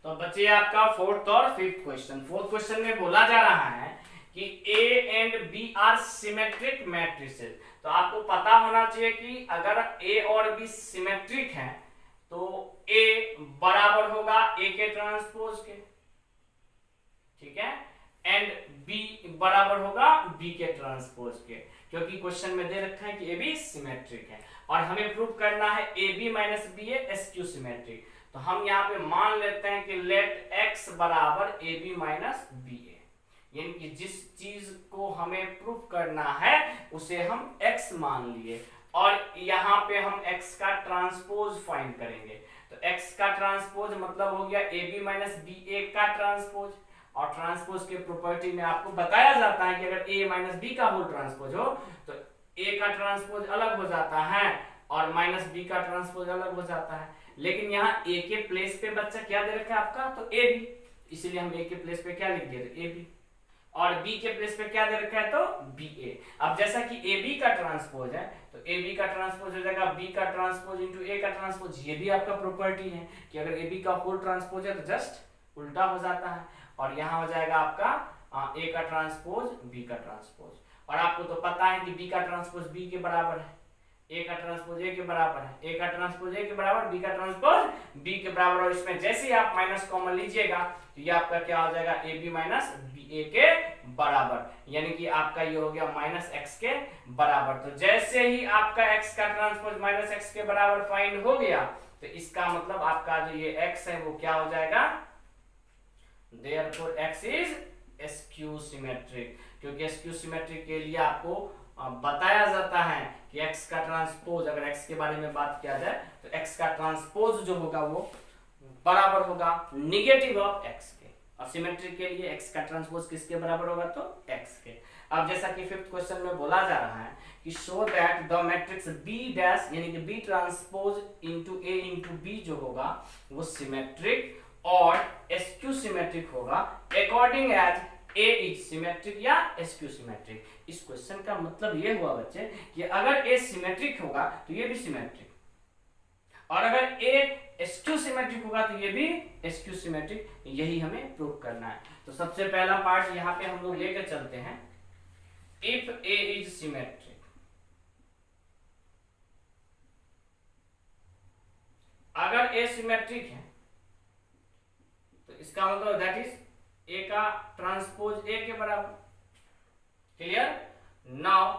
Speaker 1: तो बच्चे आपका फोर्थ और फिफ्थ क्वेश्चन। फोर्थ क्वेश्चन में बोला जा रहा है कि A and B are symmetric matrices. तो आपको पता होना चाहिए कि अगर A और B सिमेट्रिक हैं तो A बराबर होगा A के ट्रांसपोज के, ठीक है, एंड B बराबर होगा B के ट्रांसपोज के, क्योंकि क्वेश्चन में दे रखा है कि AB सिमेट्रिक है और हमें प्रूव करना है AB - BA SQ सिमेट्रिक। तो हम यहाँ पे मान लेते हैं कि लेट x बराबर AB - BA, यानी कि जिस चीज को हमें प्रूफ करना है उसे हम x मान लिए और यहाँ पे हम x का ट्रांसपोज फाइंड करेंगे। तो x का ट्रांसपोज मतलब हो गया AB - BA का ट्रांसपोज, और ट्रांसपोज के प्रॉपर्टी में आपको बताया जाता है कि अगर A - B का होल ट्रांसपोज हो तो A का ट्रांसपोज अलग हो जाता है और -B का ट्रांसपोज अलग हो जाता है। लेकिन यहाँ A के प्लेस पे बच्चा क्या दे रखा है आपका, तो AB, इसीलिए हम A के प्लेस पे क्या लिख दिए, तो AB, और B के प्लेस पे क्या दे रखा है, तो BA। अब जैसा कि AB का ट्रांसपोज है तो AB का ट्रांसपोज हो जाएगा B का ट्रांसपोज इंटू A का ट्रांसपोज। ये भी आपका प्रॉपर्टी है कि अगर AB का होल ट्रांसपोज है तो जस्ट उल्टा हो जाता है, और यहाँ हो जाएगा आपका A का ट्रांसपोज B का ट्रांसपोज। और आपको तो पता है कि B का ट्रांसपोज B के बराबर है, A का ट्रांसपोज A के बराबर है, A का ट्रांसपोज A के बराबर, B का ट्रांसपोज B के बराबर, और इसमें जैसे ही आप माइनस कॉमन लीजिएगा तो ये आपका क्या हो जाएगा, AB - BA के बराबर, यानी कि आपका ये हो गया -x के बराबर। तो जैसे ही आपका x का ट्रांसपोज -x के बराबर फाइंड हो गया तो इसका मतलब आपका जो ये x है वो क्या हो जाएगा, therefore x is skew symmetric, क्योंकि skew symmetric के लिए आपको बताया जाता है कि x का ट्रांसपोज, अगर x के बारे में बात किया जाए तो x का ट्रांसपोज जो होगा वो बराबर होगा नेगेटिव ऑफ x के, और सिमेट्रिक के लिए x का ट्रांसपोज किसके बराबर होगा, तो x के। अब जैसा कि फिफ्थ क्वेश्चन में बोला जा रहा है कि show that the matrix B dash यानी कि B transpose into A into B जो होगा वो सिमेट्रिक और स्क्यू सिमेट्रिक होगा according as A is symmetric या स्क्यू सिमेट्रिक। इस क्वेश्चन का मतलब ये हुआ बच्चे कि अगर A सिमेट्रिक होगा तो ये भी सिमेट्रिक, और अगर A स्क्यू सिमेट्रिक होगा तो ये भी स्क्यू सिमेट्रिक। यही हमें प्रूव करना है। तो सबसे पहला पार्ट यहाँ पे हम लोग लेकर चलते हैं, इफ A इज सिमेट्रिक, अगर A सिमेट्रिक है तो इसका मतलब दैट इज A का ट्रांसपोज A के बराबर। क्लियर? नाउ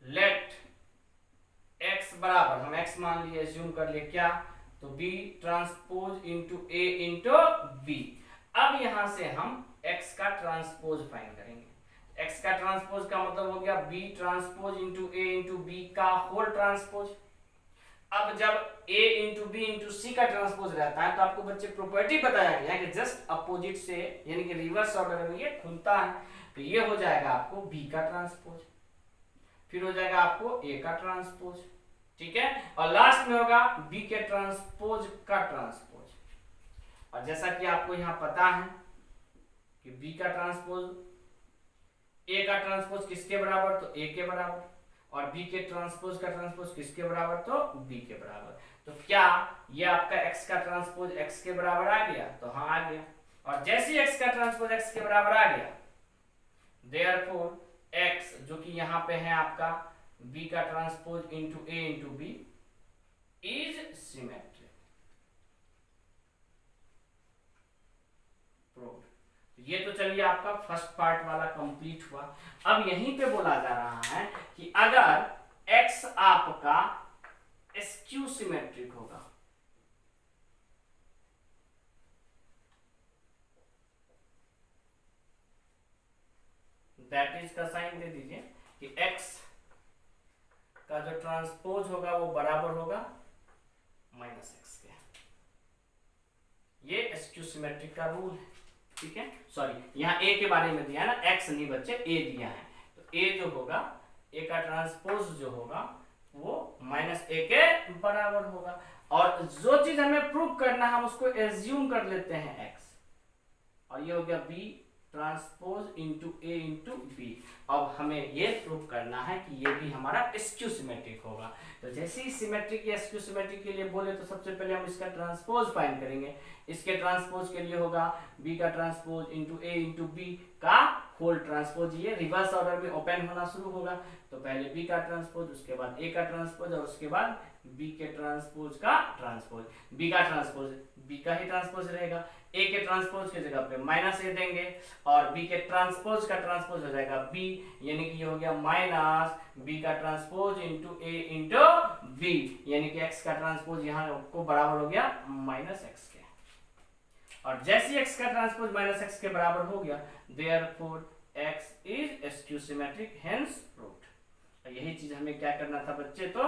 Speaker 1: लेट x बराबर, हम x मान लिए, एज्यूम कर लिए क्या, तो B transpose into A into B। अब यहां से हम x का ट्रांसपोज फाइंड करेंगे। x का ट्रांसपोज का मतलब हो गया B transpose into A into B का होल ट्रांसपोज। अब जब A into B into C का ट्रांसपोज रहता है तो आपको बच्चे प्रॉपर्टी बताया गया है कि जस्ट अपोजिट से यानी कि रिवर्स ऑर्डर में ये खुलता है, तो ये हो जाएगा आपको B का ट्रांसपोज, फिर हो जाएगा आपको A का ट्रांसपोज, ठीक है, और लास्ट में होगा B के ट्रांसपोज का ट्रांसपोज। और जैसा कि आपको यहाँ पता है कि B का ट्रांसपोज ए का ट्रांसपोज किसके बराबर, तो ए के बराबर, और बी के ट्रांसपोज का ट्रांसपोज किसके बराबर, तो बी के बराबर। तो क्या ये आपका x का ट्रांसपोज x के बराबर आ गया, तो हाँ आ गया। और जैसे ही x का ट्रांसपोज x के बराबर आ गया, देयरफॉर x जो कि यहाँ पे है आपका b का transpose into a into B is symmetric. ये तो चलिए आपका फर्स्ट पार्ट वाला कंप्लीट हुआ। अब यहीं पे बोला जा रहा है कि अगर x आपका स्क्यू सिमेट्रिक होगा, दैट इज का साइन दे दीजिए कि x का जो ट्रांसपोज होगा वो बराबर होगा -x के। ये स्क्यू सिमेट्रिक का रूल है, ठीक है। सॉरी यहाँ a के बारे में दिया है ना, x नहीं बच्चे a दिया है, तो a जो होगा a का ट्रांसपोज जो होगा वो -a के बराबर होगा। और जो चीज हमें प्रूव करना है हम उसको एज्यूम कर लेते हैं x, और ये हो गया b transpose into a into B. अब हमें ये प्रूव करना है कि ये भी हमारा स्क्यू सिमेट्रिक होगा। तो जैसे ही सिमेट्रिक या स्क्यू सिमेट्रिक के लिए बोले तो सबसे पहले हम इसका ट्रांसपोज फाइंड करेंगे। इसके ट्रांसपोज के लिए होगा b का transpose into a into B का होल ट्रांसपोज। ये रिवर्स ऑर्डर में ओपन होना शुरू होगा, तो पहले b का ट्रांसपोज, उसके बाद a का ट्रांसपोज, और उसके बाद b के ट्रांसपोज का ट्रांसपोज। b का ट्रांसपोज b का ही ट्रांसपोज रहेगा, a के ट्रांसपोज की जगह पे -a देंगे, और b के ट्रांसपोज का ट्रांसपोज हो जाएगा b, यानी कि ये हो गया -b का transpose into a into b, यानी कि x का ट्रांसपोज यहाँ को बराबर हो गया -x के। और जैसे x का ट्रांसपोज -x के बराबर हो गया, therefore x is skew symmetric, hence proved. यही चीज हमें क्या करना था बच्चे, तो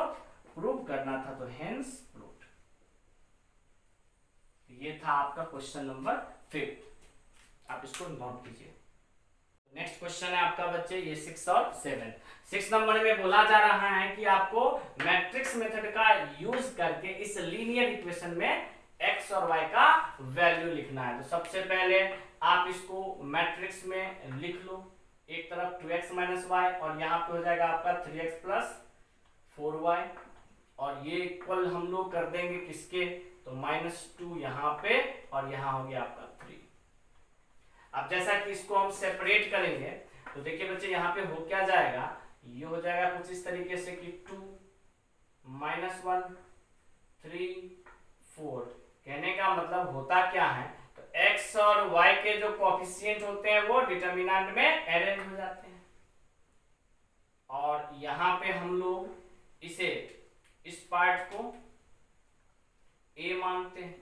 Speaker 1: प्रूव करना था, तो हेंस प्रूव्ड। ये था आपका क्वेश्चन नंबर 5, आप इसको नोट कीजिए। नेक्स्ट क्वेश्चन है आपका बच्चे ये 6 और 7। 6 नंबर में बोला जा रहा है कि आपको मैट्रिक्स मेथड का यूज करके इस लीनियर इक्वेशन में x और y का वैल्यू लिखना है। तो सबसे पहले आप इसको मैट्रिक्स में लिख लो, एक तरफ 2x - y और यहाँ पे हो जाएगा आपका 3x + 4y, और ये इक्वल हम लोग कर देंगे किसके, तो -2 यहाँ पे, और यहाँ हो गया आपका 3। अब जैसा कि इसको हम सेपरेट करेंगे तो देखिए बच्चे यहाँ पे हो क्या जाएगा, ये हो जाएगा कुछ इस तरीके से कि 2 -1 3 4। कहने का मतलब होता क्या है, तो x और y के जो कोएफिशिएंट होते हैं वो डिटरमिनेंट में अरेंज हो जाते हैं, और यहाँ पे हम लोग इसे इस पार्ट को a मानते हैं,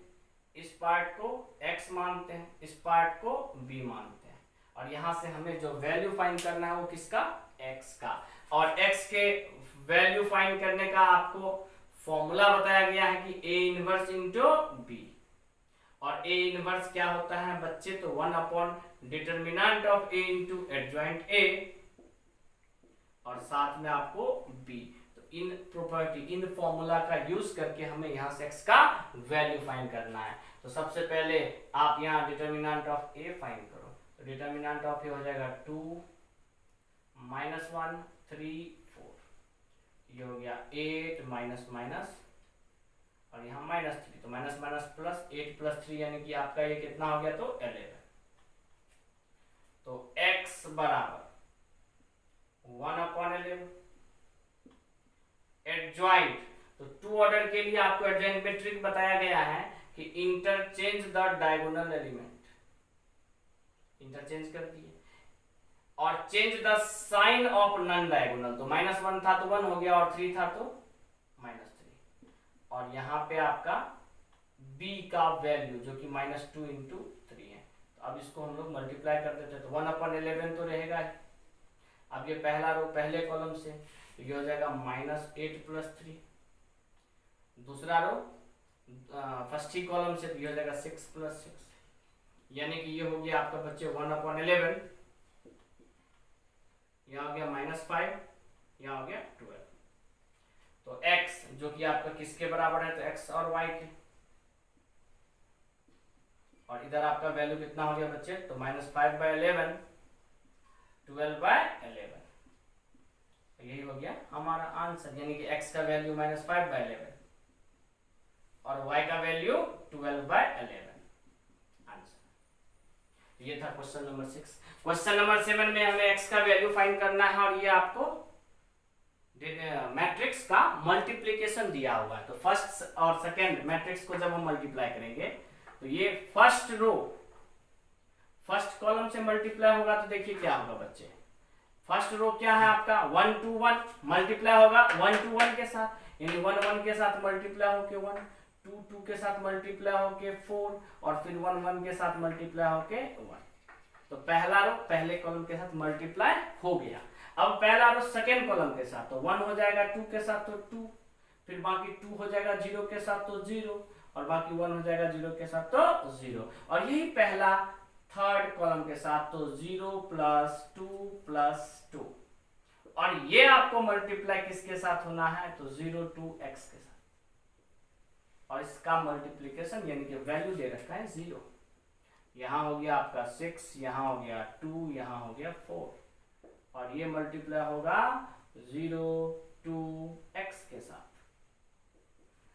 Speaker 1: इस पार्ट को x मानते हैं, इस पार्ट को b मानते हैं, और यहां से हमें जो वैल्यू फाइंड करना है वो किसका, x का। और x के वैल्यू फाइंड करने का आपको फॉर्मूला बताया गया है कि a इनवर्स इंटू b, और a इनवर्स क्या होता है बच्चे, तो 1 determinant of a into adjoint a, और साथ में आपको b। In property, in formula का यूज करके हमें यहाँ से x का वैल्यू फाइंड करना है। तो सबसे पहले आप यहाँ डिटरमिनेंट ऑफ a फाइंड करो, तो डिटरमिनेंट ऑफ a हो जाएगा 2 -1 3 4, ये हो गया 8 माइनस और यहाँ -3, तो माइनस प्लस 8 + 3 यानी कि आपका ये कितना हो गया, तो 11। तो x बराबर 1/11। एडजॉइंट, तो 2 ऑर्डर के लिए आपको एडजॉइंट में ट्रिक बताया गया है कि interchange the diagonal element, interchange कर दिए, और change the sign of non diagonal. तो -1 था तो 1 हो गया, और 3 था तो -3, और यहाँ पे आपका b का वैल्यू जो कि -2 × 3 है। तो अब इसको हम लोग मल्टीप्लाई कर देते हैं, तो 1/11 तो रहेगा। अब ये पहला रो पहले कॉलम से, तो ये हो जाएगा -8 + 3, दूसरा रो फर्स्ट ही कॉलम से, तो ये हो जाएगा 6 + 6, यानी कि ये हो गया आपका बच्चे 1/11, यहाँ हो गया -5, यहाँ हो गया 12। तो x जो कि आपका किसके बराबर है, तो x और y के, और इधर आपका वैल्यू कितना हो गया बच्चे, तो -5/11 12/11। यही हो गया हमारा आंसर, यानी कि x का वैल्यू -5/11 और y का वैल्यू 12/11 आंसर। ये था क्वेश्चन नंबर 6। क्वेश्चन नंबर 7 में हमें x का वैल्यू फाइंड करना है और ये आपको मैट्रिक्स का मल्टीप्लिकेशन दिया हुआ है। तो फर्स्ट और सेकंड मैट्रिक्स को जब हम मल्टीप्लाई करेंगे तो ये फर्स्ट कॉलम से मल्टीप्लाई होगा तो देखिए क्या होगा बच्चे। फर्स्ट रो क्या है आपका 1 to 1 मल्टीप्लाई होगा 1 to 1 के साथ, यानी 1 1 के साथ मल्टीप्लाई होके 1, 2 2 के साथ मल्टीप्लाई होके 4 और फिर 1 1 के साथ मल्टीप्लाई होके 1। तो पहला रो पहले कॉलम के साथ मल्टीप्लाई हो गया। अब पहला रो सेकेंड कॉलम के साथ, तो 1 हो जाएगा 2 के साथ तो 2, फिर बाकी 2 हो जाएगा 0 के साथ तो 0 और बाकी 1 हो जाएगा 0 के साथ तो 0। और यही पहला थर्ड कॉलम के साथ तो 0 + 2 + 2 और ये आपको मल्टीप्लाई किसके साथ होना है तो 0 to x के साथ, और इसका मल्टीप्लिकेशन यानी कि वैल्यू दे रखा है 0। यहां हो गया आपका 6, यहां हो गया 2, यहां हो गया 4 और ये मल्टीप्लाई होगा 0 to x के साथ।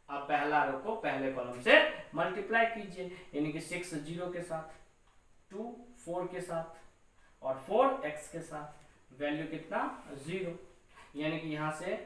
Speaker 1: अब पहला रो को पहले कॉलम से मल्टीप्लाई कीजिए, यानी कि 6 0 के साथ, 2 4 के साथ और 4 x के साथ, वैल्यू कितना 0, यानी कि यहां से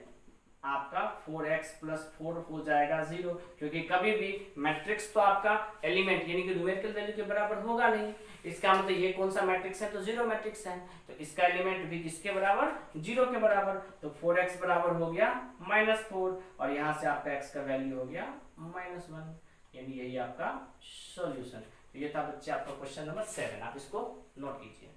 Speaker 1: आपका 4x + 4 हो जाएगा 0, क्योंकि कभी भी मैट्रिक्स तो आपका एलिमेंट यानी कि न्यूमेरिकल वैल्यू के बराबर होगा नहीं। इसका मतलब ये कौन सा मैट्रिक्स है तो 0 मैट्रिक्स है, तो इसका एलिमेंट भी किसके बराबर 0 के बराबर। तो 4x बराबर हो गया -4 और यहां से आपका x का वैल्यू हो गया -1, यानी यही आपका सॉल्यूशन। तो ये था बच्चे आपका क्वेश्चन नंबर 7, आप इसको नोट कीजिए।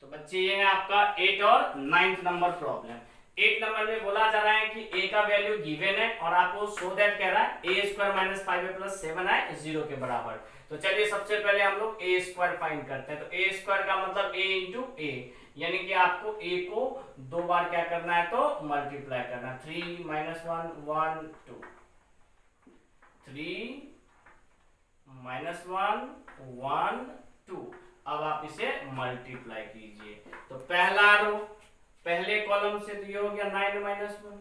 Speaker 1: तो बच्चे ये है आपका 8 और 9th नंबर प्रॉब्लम। 8 नंबर में बोला जा रहा है कि a का वैल्यू गिवन है और आपको शो दैट कह रहा है a² - 5a + 7i 0 के बराबर। तो चलिए सबसे पहले हम लोग a² फाइंड करते हैं। तो a² का मतलब a × a, यानी कि आपको a को 2 बार क्या करना है तो मल्टीप्लाई करना है। 3 - 1 1 2, 3 - 1 1 2। अब आप इसे मल्टीप्लाई कीजिए। तो पहला रो पहले कॉलम से तो ये हो गया 9 - 1,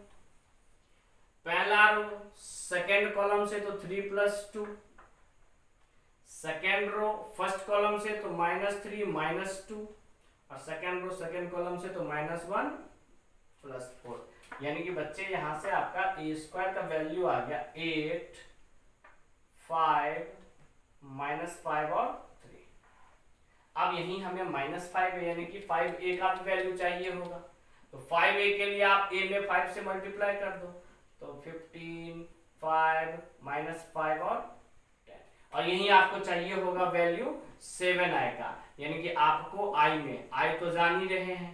Speaker 1: पहला रो सेकेंड कॉलम से तो 3 + 2, सेकेंड रो फर्स्ट कॉलम से तो -3 - 2 और सेकेंड रो सेकेंड कॉलम से तो -1 + 4, यानी कि बच्चे यहां से आपका a² का वैल्यू आ गया 8 5 -5 और 3। अब यही हमें -5 है, यानी कि 5a का भी वैल्यू चाहिए होगा। तो 5a के लिए आप a में 5 से मल्टीप्लाई कर दो, तो 15 5 -5 और 10, और यही आपको चाहिए होगा वैल्यू 7i का, यानी कि आपको i में i तो जान ही रहे हैं,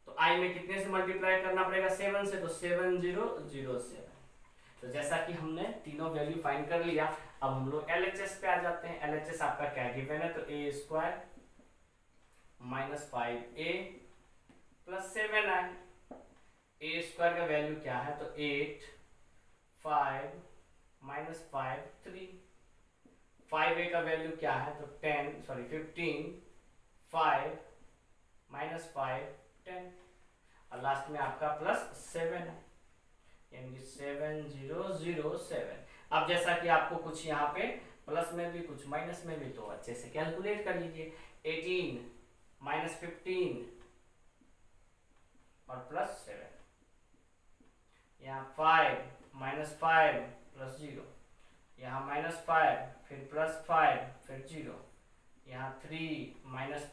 Speaker 1: तो i में कितने से मल्टीप्लाई करना पड़ेगा 7 से, तो 7007। तो जैसा कि हमने तीनों वैल्यू फाइंड कर लिया, अब हम लोग LHS पे आ जाते हैं। LHS आपका क्या गिवन है तो a² - 5a + 7i। a² का वैल्यू क्या है तो 8 5 -5 3, 5a का वैल्यू क्या है तो 15 5 -5 10 और लास्ट में आपका +7 है, यानी 7007। अब जैसा कि आपको कुछ यहाँ पे प्लस में भी कुछ माइनस में भी, तो अच्छे से कैलकुलेट कर लीजिए। 18 - 15 और +7, यहाँ 5 - 5 + 0, यहाँ -5 फिर +5 फिर 0, यहाँ 3 -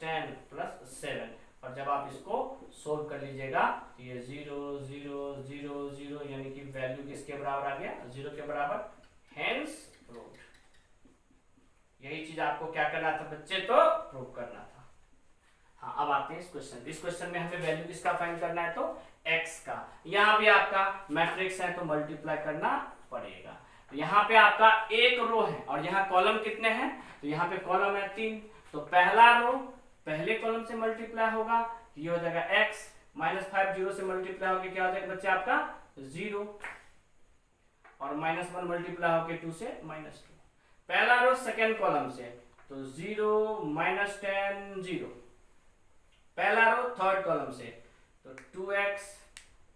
Speaker 1: 10 + 7, और जब आप इसको सोल्व कर लीजिएगा तो ये 0 0 0 0, यानी कि वैल्यू किसके बराबर आ गया 0 के बराबर, हेंस प्रूव्ड। यही चीज आपको क्या करना था बच्चे तो प्रूव करना था। हाँ, अब आते हैं इस क्वेश्चन में हमें वैल्यू किसका फाइंड करना है तो x का। यहाँ भी आपका मैट्रिक्स है तो मल्टीप्लाई करना पड़ेगा। तो यहाँ पे आपका एक रो है और यहाँ कॉलम कितने हैं तो यहाँ पे कॉलम है 3, तो पहला रो पहले कॉलम से मल्टीप्लाई होगा, ये हो जाएगा x -5 0 से मल्टीप्लाई होकर क्या हो जाएगा बच्चे आपका 0 और -1 मल्टीप्लाई होकर 2 से -2। पहला रो सेकेंड कॉलम से तो 0 -10 0, पहला रो थर्ड कॉलम से, तो 2x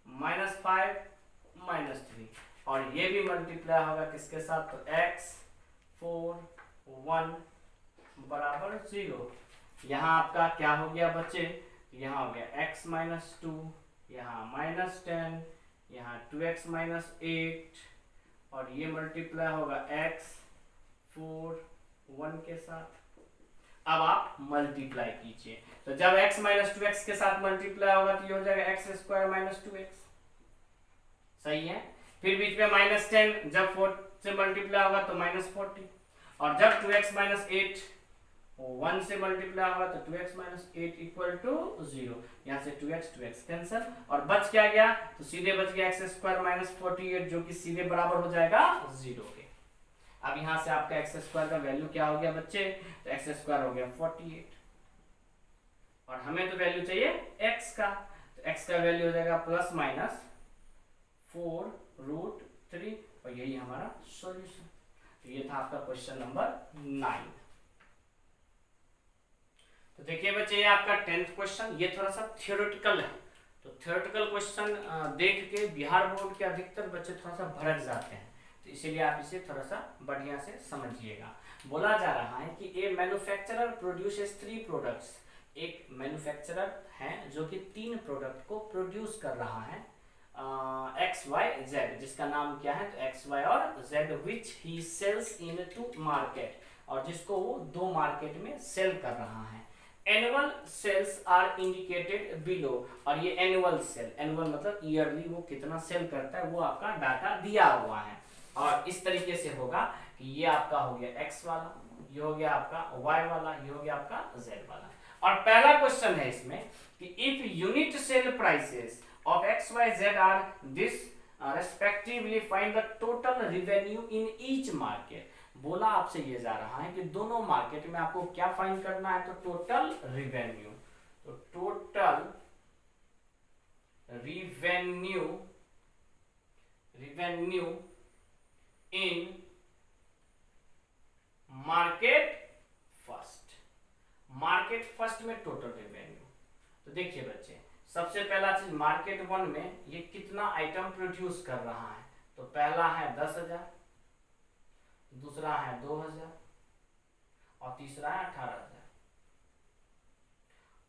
Speaker 1: -5 -3, और ये भी मल्टीप्लाई होगा किसके साथ, तो x 4 1 बराबर 0। यहाँ आपका क्या हो गया बच्चे, यहाँ हो गया x -2, यहाँ -10, यहाँ 2x -8, और ये मल्टीप्लाई होगा x 4 1 के साथ। अब आप मल्टीप्लाई कीजिए, तो जब x -2x के साथ मल्टीप्लाई होगा तो ये हो जाएगा x² -2x, सही है। फिर बीच में -10 जब 4 से मल्टीप्लाई होगा तो -40, और जब 2x -8 1 से मल्टीप्लाई होगा तो 2x -8 इक्वल टू 0। यहाँ से 2x कैंसिल, और बच क्या गया, तो सीधे बच गया x² -48, जो कि सीधे बराबर हो जाएगा 0 के। अब यहाँ से आपका x² का वैल्यू क्या हो गया बच्चे, तो x² हो गया 48, और हमें तो वैल्यू चाहिए x का, तो x का वैल्यू हो जाएगा ±4√3, और यही हमारा सॉल्यूशन। तो ये था आपका क्वेश्चन नंबर 9। तो देखिए बच्चे, ये आपका 10th क्वेश्चन, ये थोड़ा सा थियोरेटिकल है। तो थियोरेटिकल क्वेश्चन देख के बिहार बोर्ड के अधिकतर बच्चे थोड़ा सा भड़क जाते हैं, तो इसीलिए आप इसे थोड़ा सा बढ़िया से समझिएगा। बोला जा रहा है कि ए मैन्युफैक्चरर प्रोड्यूसेस 3 प्रोडक्ट्स, एक मैन्युफैक्चरर है जो कि 3 प्रोडक्ट को प्रोड्यूस कर रहा है, एक्स वाई जेड, जिसका नाम क्या है, तो एक्स वाई और जेड, विच ही सेल्स इन 2 मार्केट, और जिसको वो 2 मार्केट में सेल कर रहा है। Annual sales are indicated below, और ये एनुअल सेल, एनुअल मतलब ईयरली वो कितना सेल करता है वो आपका डाटा दिया हुआ है, और इस तरीके से होगा कि ये आपका हो गया एक्स वाला, ये हो गया आपका वाई वाला, ये हो गया आपका जेड वाला। और पहला क्वेश्चन है इसमें कि if unit sale prices of x Y Z are this respectively find the total revenue in each market. बोला आपसे ये जा रहा है कि दोनों मार्केट में आपको क्या फाइंड करना है, तो टोटल रिवेन्यू। तो टोटल रिवेन्यू इन मार्केट फर्स्ट में टोटल रिवेन्यू। तो देखिए बच्चे, सबसे पहला चीज मार्केट 1 में ये कितना आइटम प्रोड्यूस कर रहा है, तो पहला है 10,000, दूसरा है 2,000, और तीसरा है 18,000।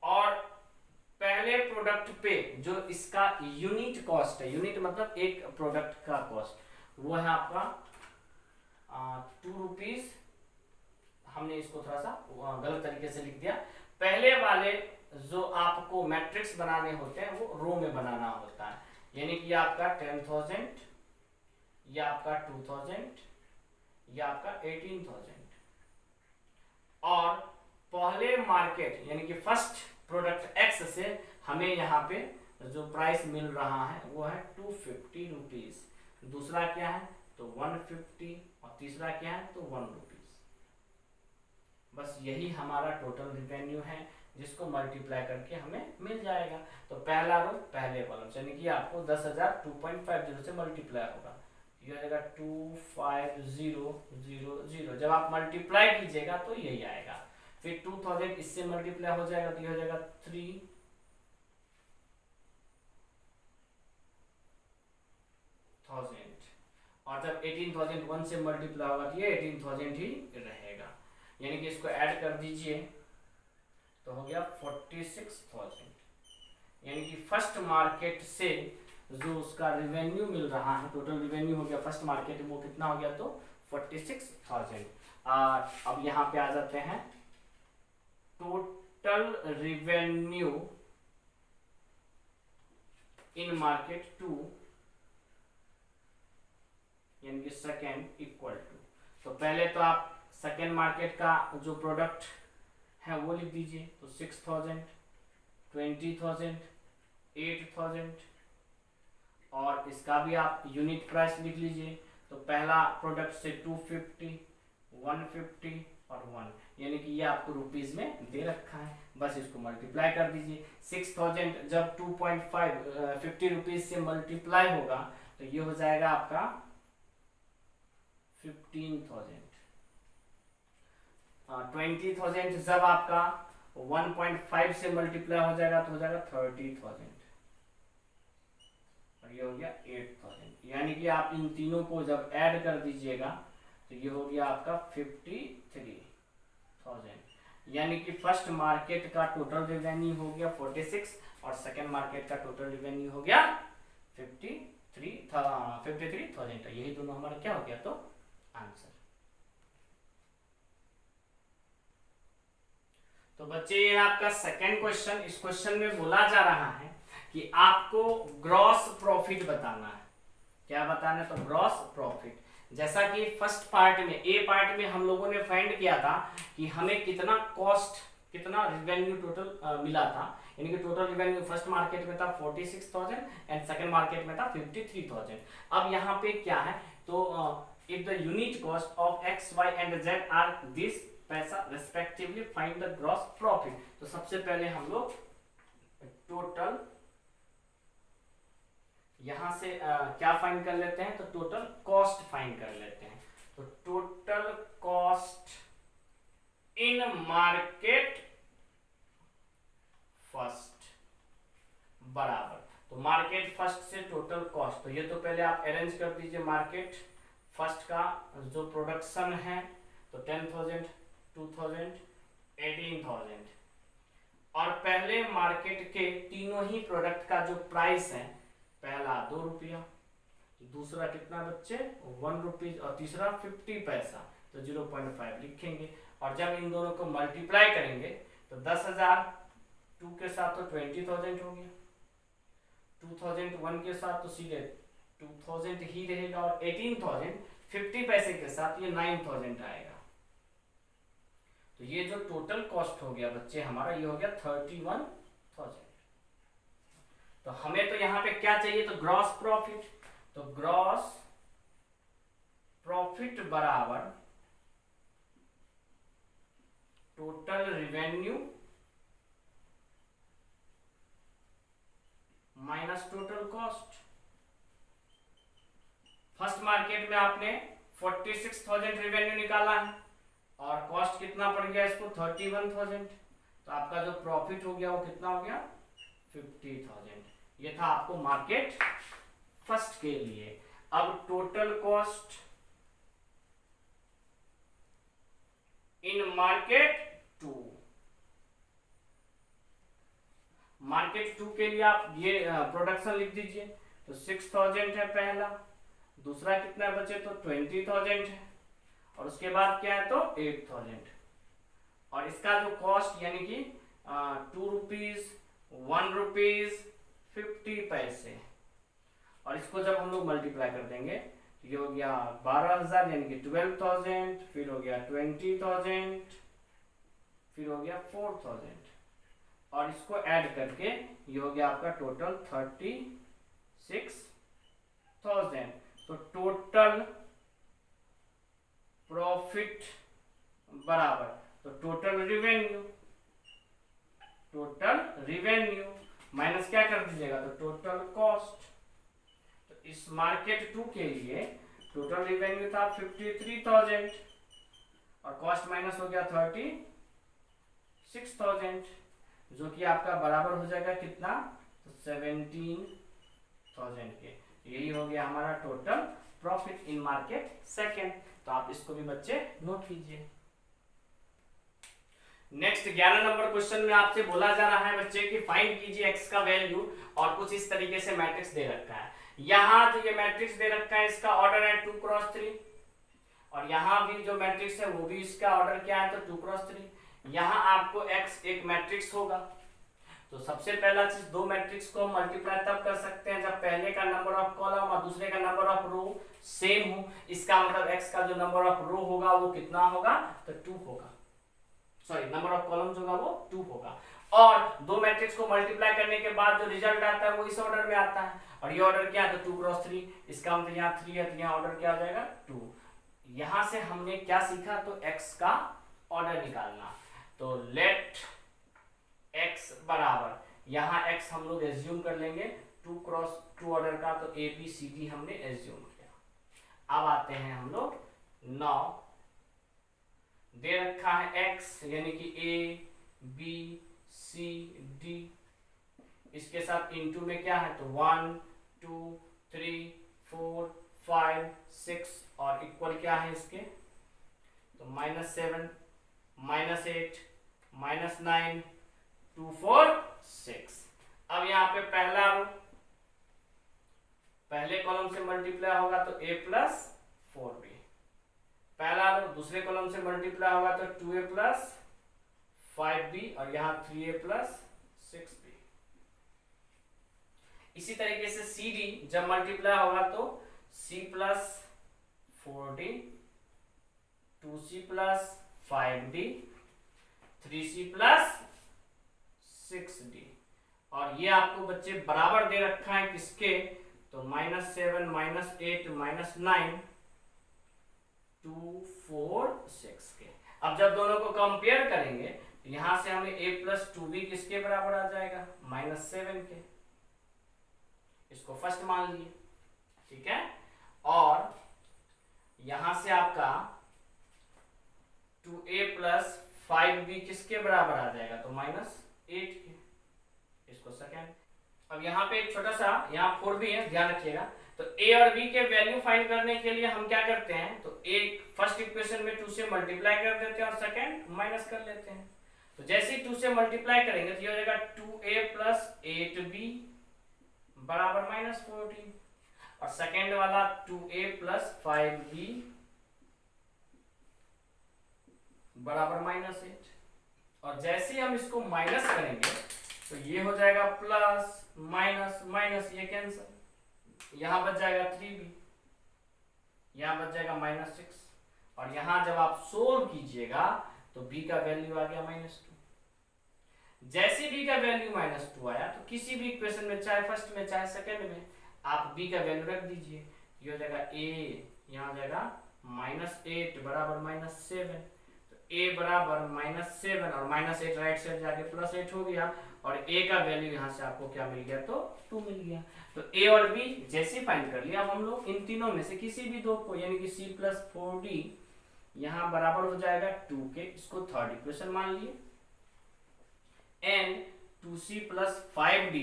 Speaker 1: और पहले प्रोडक्ट पे जो इसका यूनिट कॉस्ट है, यूनिट मतलब एक प्रोडक्ट का कॉस्ट, वो है आपका 2 रुपीज। हमने इसको थोड़ा सा गलत तरीके से लिख दिया। पहले वाले जो आपको मैट्रिक्स बनाने होते हैं वो रो में बनाना होता है, यानी कि आपका 10,000, या आपका 2,000, या आपका 18,000। और पहले मार्केट यानी कि फर्स्ट प्रोडक्ट एक्स से हमें यहाँ पे जो प्राइस मिल रहा है वो है 250 रुपीज, दूसरा क्या है तो 150, और तीसरा क्या है तो 1 रुपीज। बस यही हमारा टोटल रिवेन्यू है, जिसको मल्टीप्लाई करके हमें मिल जाएगा। तो पहला रो पहले कॉलम यानी कि आपको 10,000 2.50 से मल्टीप्लाई होगा, ये हो जाएगा 25000। जब आप मल्टीप्लाई कीजिएगा तो यही आएगा। फिर 2000 इससे मल्टीप्लाई हो जाएगा तो ये हो जाएगा 3000, और जब 18,001 से मल्टीप्लाई होगा तो ये 18,000 ही रहेगा, यानी कि इसको ऐड कर दीजिए तो हो गया 46,000। यानी कि फर्स्ट मार्केट से जो उसका रिवेन्यू मिल रहा है, टोटल रिवेन्यू हो गया फर्स्ट मार्केट, वो कितना हो गया तो 46,000। अब यहाँ पे आ जाते हैं टोटल रिवेन्यू इन मार्केट 2 यानी कि सेकेंड इक्वल टू, तो पहले तो आप सेकेंड मार्केट का जो प्रोडक्ट है वो लिख दीजिए, तो 6,000, 20,000, 8,000, और इसका भी आप यूनिट प्राइस लिख लीजिए। तो पहला प्रोडक्ट से 250, 150 और 1, यानी कि ये आपको रुपीस में दे रखा है, बस इसको मल्टीप्लाई कर दीजिए। 6,000 जब 2.50 रुपीज से मल्टीप्लाई होगा तो ये हो जाएगा आपका 15,000। 20,000 जब आपका 1.5 से मल्टीप्लाई हो जाएगा तो हो जाएगा 30,000 और ये हो गया 8,000। यानी कि आप इन तीनों को जब ऐड कर दीजिएगा तो ये हो गया आपका 53,000। यानी कि फर्स्ट मार्केट का टोटल रेवेन्यू हो गया 46 और सेकेंड मार्केट का टोटल रेवेन्यू हो गया 53,000। यही दोनों हमारा क्या हो गया तो आंसर। तो बच्चे ये आपका सेकेंड क्वेश्चन। इस क्वेश्चन में बोला जा रहा है कि आपको ग्रॉस प्रॉफिट बताना है। क्या बताना है तो ग्रॉस प्रॉफिट। जैसा कि फर्स्ट पार्ट में ए पार्ट में हम लोगों ने फाइंड किया था कि हमें कितना कॉस्ट कितना रेवेन्यू टोटल मिला था, यानी कि टोटल रेवेन्यू फर्स्ट मार्केट में था 46,000 एंड सेकंड मार्केट में था 53,000। अब यहाँ पे क्या है तो if the unit cost of x y and z are this पैसा respectively find the gross profit. तो सबसे पहले हम लोग टोटल यहां से क्या फाइंड कर लेते हैं तो टोटल कॉस्ट फाइंड कर लेते हैं। तो total cost in market first बराबर, तो मार्केट फर्स्ट से टोटल कॉस्ट, तो ये तो पहले आप अरेंज कर दीजिए। मार्केट फर्स्ट का जो प्रोडक्शन है तो 10,000 2,000 18,000 और पहले मार्केट के तीनों ही प्रोडक्ट का जो प्राइस है पहला 2 रुपया, दूसरा कितना बच्चे 1 रुपीज और तीसरा 50 पैसा, तो 0.5 लिखेंगे। और जब इन दोनों को मल्टीप्लाई करेंगे तो 10,000 2 के साथ तो 20,000 हो गया, 2,000 1 के साथ तो सीधे 2,000 ही रहेगा और 18,000 50 पैसे के साथ ये 9,000 आएगा। तो ये जो टोटल कॉस्ट हो गया बच्चे हमारा ये हो गया 31,000। तो हमें तो यहाँ पे क्या चाहिए तो ग्रॉस प्रॉफिट। तो ग्रॉस प्रॉफिट बराबर total revenue minus total cost. First market में आपने 46,000 रेवेन्यू निकाला है और कॉस्ट कितना पड़ गया इसको 31,000, तो आपका जो प्रॉफिट हो गया वो कितना हो गया 50,000। ये था आपको मार्केट फर्स्ट के लिए। अब total cost in market two, market two के लिए आप ये प्रोडक्शन लिख दीजिए। तो 6,000 है पहला, दूसरा कितना बचे तो 20,000 है और उसके बाद क्या है तो 8,000 और इसका जो कॉस्ट यानी कि 2 रुपीज 1 रुपीज 50 पैसे और इसको जब हम लोग मल्टीप्लाई कर देंगे तो ये हो गया 12,000 यानी कि 12,000, फिर हो गया 20,000, फिर हो गया 4,000 और इसको ऐड करके ये हो गया आपका टोटल 36,000। तो टोटल प्रॉफिट बराबर तो टोटल रिवेन्यू माइनस क्या कर दीजिएगा तो टोटल कॉस्ट। तो इस मार्केट टू के लिए टोटल रिवेन्यू था 53,000 और कॉस्ट माइनस हो गया 36,000 जो कि आपका बराबर हो जाएगा कितना तो 17,000 के। यही हो गया हमारा total profit in market second. तो आप इसको भी बच्चे नोट कीजिए। नेक्स्ट 11 नंबर क्वेश्चन में आपसे बोला जा रहा है बच्चे कि फाइंड कीजिए एक्स का वैल्यू और कुछ इस तरीके से मैट्रिक्स दे रखा है। यहाँ जो ये मैट्रिक्स दे रखा है इसका ऑर्डर है 2 क्रॉस 3 और यहाँ भी जो मैट्रिक्स है वो भी इसका ऑर्डर क्या है तो 2 क्रॉस 3। यहाँ आपको एक्स एक मैट्रिक्स होगा तो सबसे पहला चीज दो मैट्रिक्स को मल्टीप्लाई तब कर सकते हैं जब पहले का नंबर ऑफ कॉलम और दूसरे का नंबर ऑफ रो सेम हो। इसका मतलब एक्स का जो नंबर ऑफ रो होगा वो कितना होगा तो 2 होगा, सॉरी नंबर ऑफ कॉलम्स होगा वो 2 होगा। और दो मैट्रिक्स को मल्टीप्लाई करने के बाद जो रिजल्ट आता है वो इस ऑर्डर में आता है और ये ऑर्डर क्या है तो 2 क्रॉस 3। इसका मतलब यहाँ 3 है तो यहाँ ऑर्डर क्या हो जाएगा 2। यहाँ से हमने क्या सीखा तो एक्स का ऑर्डर निकालना। तो लेट x बराबर यहाँ x हम लोग एज्यूम कर लेंगे 2 क्रॉस 2 ऑर्डर का, तो ए बी सी डी हमने एज्यूम किया। अब आते हैं हम लोग 9 दे रखा है x यानी कि a बी सी डी, इसके साथ इनटू में क्या है तो 1 2 3 4 5 6 और इक्वल क्या है इसके तो -7 -8 -9 2 4 6। अब यहाँ पे पहला रो पहले कॉलम से मल्टीप्लाई होगा तो a प्लस 4b, पहला रो दूसरे कॉलम से मल्टीप्लाई होगा तो 2a प्लस 5b और यहाँ 3a प्लस 6b। इसी तरीके से cd जब मल्टीप्लाई होगा तो c plus 4d 2c plus 5d 3c plus 6d, और ये आपको बच्चे बराबर दे रखा है किसके तो -7 -8 -9 2 4 6 के। अब जब दोनों को कंपेयर करेंगे तो यहां से हमें a प्लस 2b किसके बराबर आ जाएगा -7 के, इसको फर्स्ट मान लिए, ठीक है। और यहां से आपका 2a प्लस 5b किसके बराबर आ जाएगा तो -8 के, इसको सेकेंड। अब यहाँ पे एक छोटा सा यहाँ 4b है, ध्यान रखिएगा। तो a और b के वैल्यू फाइंड करने के लिए हम क्या करते हैं तो एक फर्स्ट इक्वेशन में 2 से मल्टीप्लाई कर देते हैं और सेकेंड माइनस कर लेते हैं। तो जैसे ही 2 से मल्टीप्लाई करेंगे तो ये हो जाएगा 2a प्लस 8b बराबर -14, और सेकेंड वाला 2a प्लस 5b बराबर -8, और जैसे ही हम इसको माइनस करेंगे तो ये हो जाएगा प्लस माइनस माइनस, ये कैंसिल, यहां बच जाएगा 3b, यहां बच जाएगा -6, और यहां जब आप सोल्व कीजिएगा तो b का वैल्यू आ गया -2। जैसे b का वैल्यू -2 आया तो किसी भी इक्वेशन में चाहे फर्स्ट में चाहे सेकंड में आप b का वैल्यू रख दीजिए, ये हो जाएगा a, यहां हो जाएगा -8 बराबर -7, a बराबर -7 और -8 राइट साइड जाके +8 हो गया, और a का वैल्यू यहाँ से आपको क्या मिल गया तो 2 मिल गया। तो a और b जैसे फाइंड कर लिया, अब हम लोग इन तीनों में से किसी भी दो को यानी कि c प्लस 4d यहाँ बराबर हो जाएगा 2 के, इसको थर्ड इक्वेशन मान लिए, एंड 2c प्लस 5d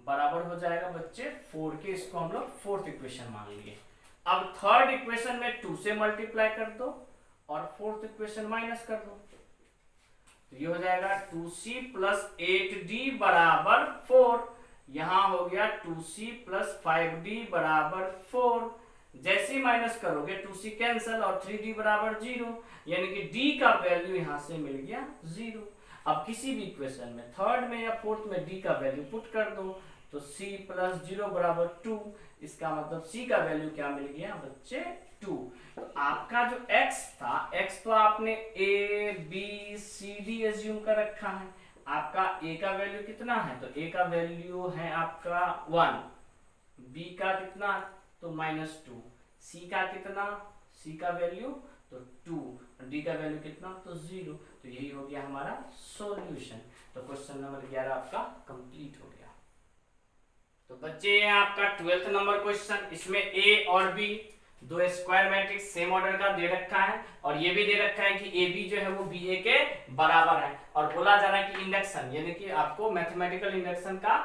Speaker 1: बराबर हो जाएगा बच्चे 4 के, इसको हम लोग फोर्थ इक्वेशन मान लिए। अब थर्ड इक्वेशन में 2 से मल्टीप्लाई कर दो और फोर्थ इक्वेशन माइनस कर दो, तो ये हो जाएगा 2c प्लस 8d बराबर 4, यहां हो गया 2c प्लस 5d बराबर 4, जैसे ही माइनस करोगे 2c कैंसिल और 3d बराबर 0, यानी कि d का वैल्यू यहां से मिल गया 0। अब किसी भी इक्वेशन में थर्ड में या फोर्थ में d का वैल्यू पुट कर दो तो c प्लस 0 बराबर 2, इसका मतलब c का वैल्यू क्या मिल गया बच्चे 2। तो आपका जो x था, x तो आपने a b c d assume कर रखा है, आपका a का वैल्यू कितना है तो a का वैल्यू है आपका 1, b का कितना तो -2, c का कितना c का वैल्यू तो 2, d का वैल्यू कितना तो 0। तो यही हो गया हमारा सॉल्यूशन। तो क्वेश्चन नंबर 11 आपका कंप्लीट हो गया। तो बच्चे ये आपका 12th नंबर क्वेश्चन, इसमें a और b दो स्क्वायर मैट्रिक्स सेम ऑर्डर का दे रखा है, और ये भी दे रखा है कि ab जो है वो ba के बराबर है, और बोला जा रहा है कि इंडक्शन यानी कि आपको मैथमेटिकल इंडक्शन का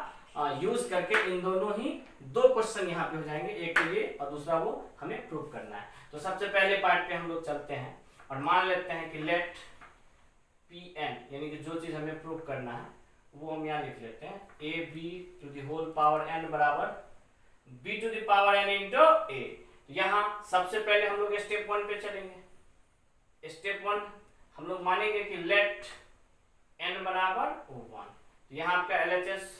Speaker 1: यूज करके इन दोनों ही दो क्वेश्चन यहाँ पे हो जाएंगे, एक तो ये और दूसरा वो हमें प्रूव करना है। तो सबसे पहले पार्ट पे हम लोग चलते हैं और मान लेते हैं कि लेट Pn यानी कि जो चीज हमें प्रूव करना है वो हम यहाँ लिख लेते हैं, a b to the whole power n बराबर b to the power n into a। यहाँ सबसे पहले हम लोग स्टेप 1 पे चलेंगे। स्टेप 1 हम लोग मानेंगे कि लेट n बराबर 1, यहाँ आपका LHS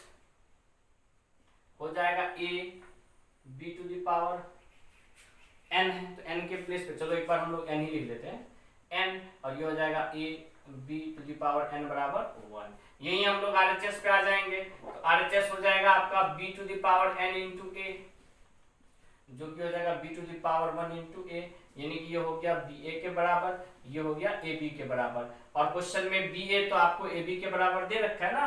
Speaker 1: हो जाएगा a b to the power n है, तो n के प्लेस पे चलो एक बार हम लोग n ही लिख लेते हैं, n, और ये हो जाएगा a b to the power n बराबर 1। यही हम लोग RHS पे आ जाएंगे, तो RHS हो जाएगा आपका b to the power n into a, जो कि हो जाएगा b to the power 1 into a, यानी कि ये हो गया ba के बराबर, ये हो गया ab के बराबर। और क्वेश्चन में ba तो आपको ab के बराबर दे रखा है ना,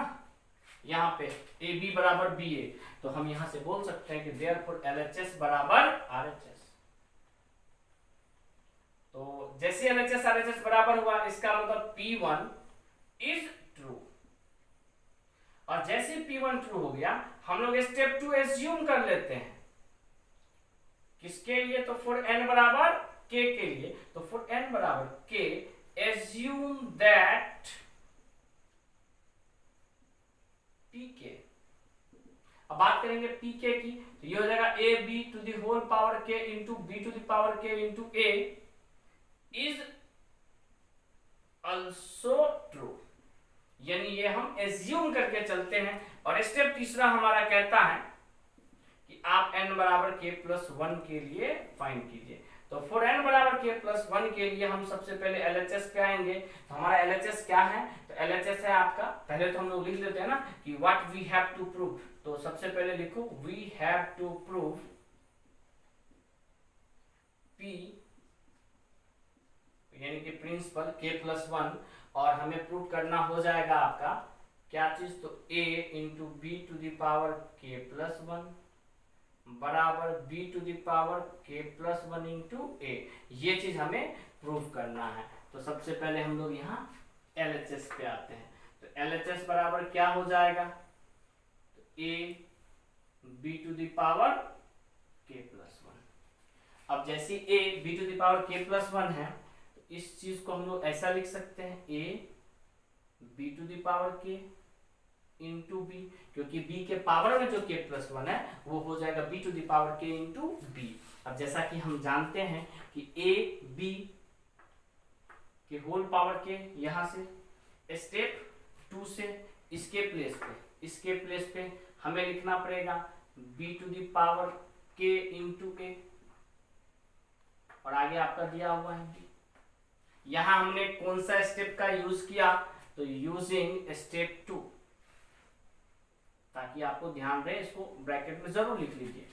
Speaker 1: यहाँ पे ab बराबर ba, तो हम यहाँ से बोल सकते हैं कि देयरफॉर LHS बराबर RHS। तो जैसे जैसे LHS RHS बराबर हुआ, इसका मतलब P1 इज ट्रू। और जैसे P1 ट्रू हो गया, हम लोग स्टेप 2 एज्यूम कर लेते हैं। किसके लिए? तो फॉर n बराबर k के लिए। तो फॉर n बराबर k एज्यूम दैट pk। अब बात करेंगे pk की, तो ये हो जाएगा a b to the whole power k into b to the power k into a is also true. यानी ये हम एज्यूम करके चलते हैं। और स्टेप तीसरा हमारा कहता है कि आप n बराबर k प्लस 1 के लिए फाइंड कीजिए। तो फॉर n बराबर k प्लस 1 के लिए हम सबसे पहले LHS पे आएंगे। तो हमारा LHS क्या है? तो LHS है आपका, पहले तो हम लोग लिख लेते हैं ना कि what we have to prove. तो सबसे पहले लिखो we have to prove P यानी कि प्रिंसिपल k प्लस 1, और हमें प्रूव करना हो जाएगा आपका क्या चीज? तो a into B to the power k plus 1 बराबर b to the power k plus 1 into a। ये चीज हमें प्रूव करना है। तो सबसे पहले हम लोग यहाँ LHS पे आते हैं। तो LHS बराबर क्या हो जाएगा? तो a b to the power k plus 1। अब जैसे a b to the power k plus 1 है, तो इस चीज को हम लोग ऐसा लिख सकते हैं a b to the power k into B, क्योंकि b के पावर में जो k प्लस 1 है वो हो जाएगा b to the power k into B. अब जैसा कि हम जानते हैं कि a b के होल पावर k, यहां से स्टेप 2 से इसके प्लेस पे हमें लिखना पड़ेगा b to the power k into a, और आगे आपका दिया हुआ है b। यहां हमने कौन सा स्टेप का यूज किया? तो यूजिंग स्टेप 2, ताकि आपको ध्यान रहे, इसको ब्रैकेट में जरूर लिख लीजिए।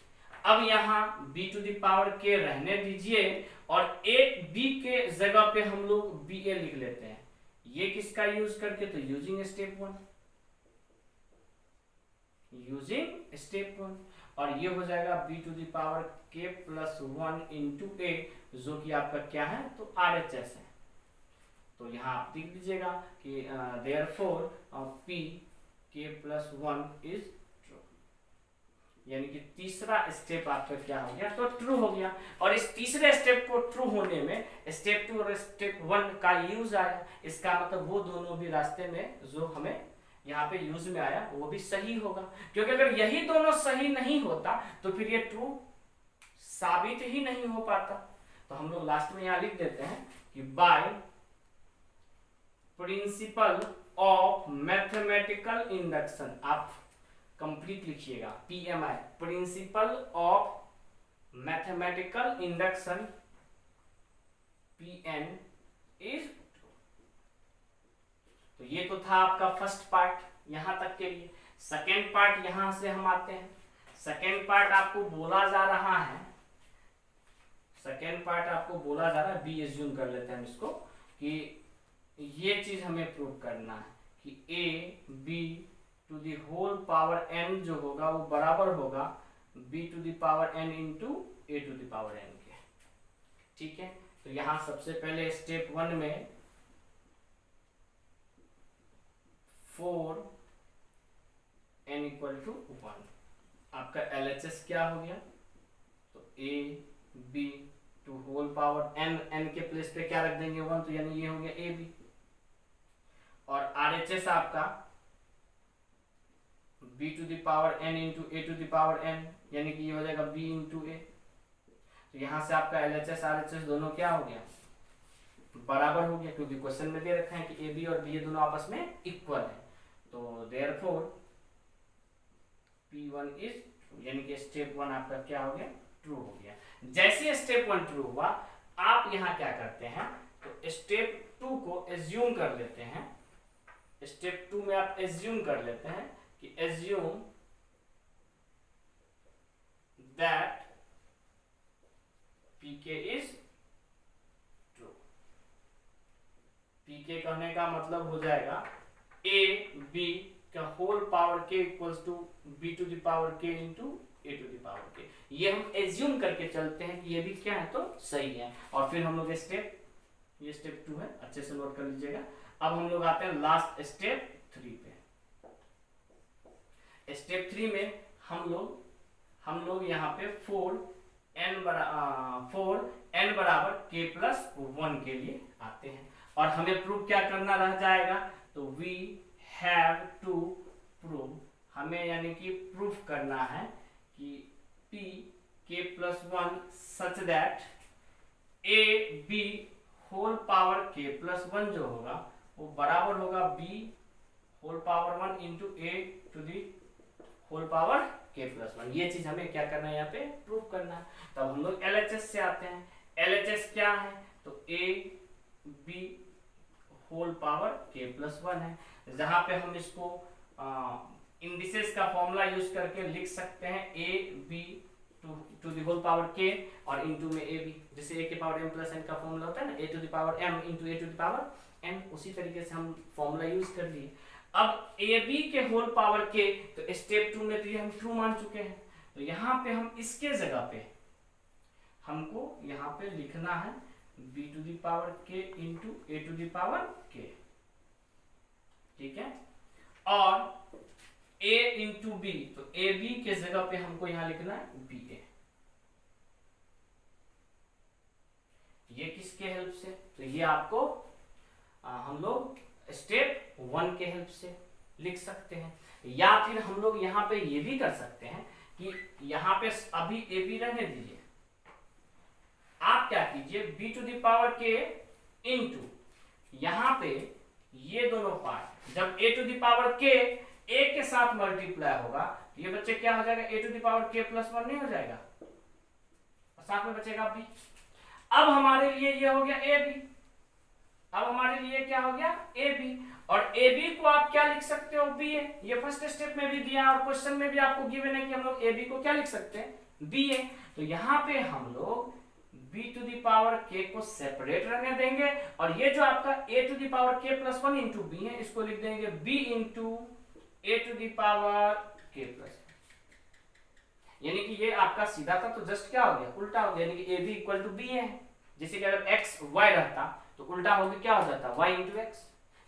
Speaker 1: अब यहाँ b to the power k रहने दीजिए, और एक b के जगह पे हम लोग ba लिख लेते हैं। ये किसका यूज करके? तो यूजिंग स्टेप 1, और ये हो जाएगा b to the power k plus 1 into a, जो कि आपका क्या है? तो RHS है। तो यहाँ आप लिख दीजिएगा कि therefore p k plus 1 is true. यानी कि तीसरा स्टेप आपका क्या हो गया? तो ट्रू हो गया। और इस तीसरे स्टेप को ट्रू होने में स्टेप 2 और स्टेप 1 का यूज आया। इसका मतलब वो दोनों भी रास्ते में जो हमें यहाँ पे यूज में आया वो भी सही होगा, क्योंकि अगर यही दोनों सही नहीं होता तो फिर ये ट्रू साबित ही नहीं हो पाता। तो हम लोग लास्ट में यहाँ लिख देते हैं कि by principle of mathematical induction, आप कंप्लीट लिखिएगा PMI, principle of mathematical induction PN is. तो ये तो था आपका फर्स्ट पार्ट यहां तक के लिए। सेकेंड पार्ट यहां से हम आते हैं। सेकेंड पार्ट आपको बोला जा रहा है, बी एज्यूम कर लेते हैं हम इसको, कि ये चीज हमें प्रूव करना है कि a b to the whole power n जो होगा वो बराबर होगा b to the power n into a to the power n के। ठीक है, तो यहां सबसे पहले स्टेप 1 में 4 n इक्वल टू 1, आपका LHS क्या हो गया? तो a b to whole power n के प्लेस पे क्या रख देंगे? 1, तो यानी ये हो गया a b। और RHS आपका b to the power n into a to the power n, यानी कि ये हो जाएगा b इंटू a। तो यहां से आपका LHS RHS दोनों क्या हो गया? बराबर हो गया, क्योंकि क्वेश्चन में दे रखा है कि a b और b ये दोनों आपस में इक्वल है। तो देयरफॉर P1 इज ट्रू, यानी कि स्टेप 1 आपका क्या हो गया? ट्रू हो गया। जैसे स्टेप 1 ट्रू हुआ, आप यहां क्या करते हैं? तो स्टेप 2 को एज्यूम कर लेते हैं। स्टेप 2 में आप एज्यूम कर लेते हैं कि assume that pk is true. pk कहने का मतलब हो जाएगा a b का whole power k equals to b to the power k into a to the power k। ये हम एज्यूम करके चलते हैं कि ये भी क्या है? तो सही है। और फिर हम लोग स्टेप ये स्टेप 2 है, अच्छे से नोट कर लीजिएगा। अब हम लोग आते हैं लास्ट स्टेप 3 पे। स्टेप 3 में हम लोग यहाँ पे 4n बराबर k+1 के लिए आते हैं और हमें प्रूव क्या करना रह जाएगा, तो वी हैव टू प्रूव, हमें यानी कि प्रूफ करना है कि p k+1 such that a b whole power k+1 जो होगा वो बराबर होगा b whole power 1 into a to the whole power k+1। ये चीज हमें क्या करना है, यहाँ पे प्रूव करना है। तब हम लोग LHS से आते हैं। LHS क्या है, तो a b whole power k+1 है, जहां पे हम इसको इंडिसेस का फॉर्मूला यूज करके लिख सकते हैं a b to the whole power k और इनटू में a b, जैसे a के पावर m प्लस n का फॉर्मूला होता है ना, a to the power m into a to the power n, उसी तरीके से हम फॉर्मूला यूज कर लिए। अब a b के होल पावर k, तो स्टेप 2 में तो ये हम ट्रू मान चुके हैं, तो यहाँ पे हम इसके जगह पे हमको यहाँ पे लिखना है b to the power k into a to the power k, ठीक है। और a इंटू b, तो a b के जगह पे हमको यहाँ लिखना है b a। ये किसके हेल्प से, तो ये आपको हम लोग स्टेप 1 के हेल्प से लिख सकते हैं। या फिर हम लोग यहाँ पे ये भी कर सकते हैं कि यहाँ पे अभी ए बी रहने दीजिए, आप क्या कीजिए b to the power k into यहाँ पे ये दोनों पार्ट, जब a to the power k a के साथ मल्टीप्लाई होगा, ये बच्चे क्या हो जाएगा, a to the power k+1 नहीं हो जाएगा, और साथ में बचेगा b। अब हमारे लिए ये हो गया ab, अब हमारे लिए क्या हो गया ab, और ab को आप क्या लिख सकते हो, ba। ये फर्स्ट स्टेप में भी दिया और क्वेश्चन में भी आपको गिवन है कि हम लोग ab को क्या लिख सकते हैं, ba। तो यहाँ पे हम लोग b to the power k को सेपरेट रहने देंगे, और ये जो आपका a to the power k+1 into b है, इसको लिख देंगे b into a to the power k+1। यानी कि ये आपका सीधा था, तो जस्ट क्या हो गया, उल्टा हो गया, यानी कि ab इक्वल टू b है। जैसे कि अगर x y रहता तो उल्टा होकर क्या हो जाता, y इंटू एक्स।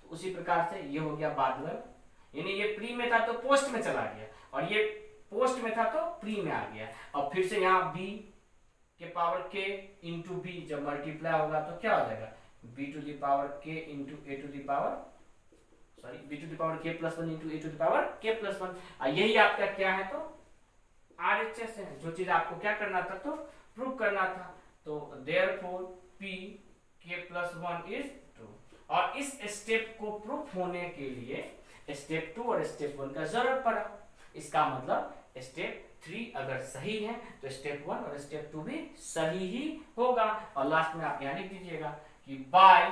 Speaker 1: तो उसी प्रकार से ये हो गया बाद में, यानी ये प्री में था तो पोस्ट में चला गया, और ये पोस्ट में था तो प्री में आ गया। और फिर से यहाँ b के पावर k इंटू b जब मल्टीप्लाई होगा तो क्या हो जाएगा, b to the power k into a to the power b to the power k+1 into a to the power k+1। यही आपका क्या है, तो RHS है, जो चीज आपको क्या करना था, तो प्रूव करना था। तो therefore p k+1 is true. और इस स्टेप को प्रूफ होने के लिए स्टेप 2 और स्टेप 1 का जरूरत पड़ा। इसका मतलब स्टेप 3 अगर सही है तो स्टेप 1 और स्टेप 2 भी सही ही होगा। और लास्ट में आप यहाँ लिख दीजिएगा कि by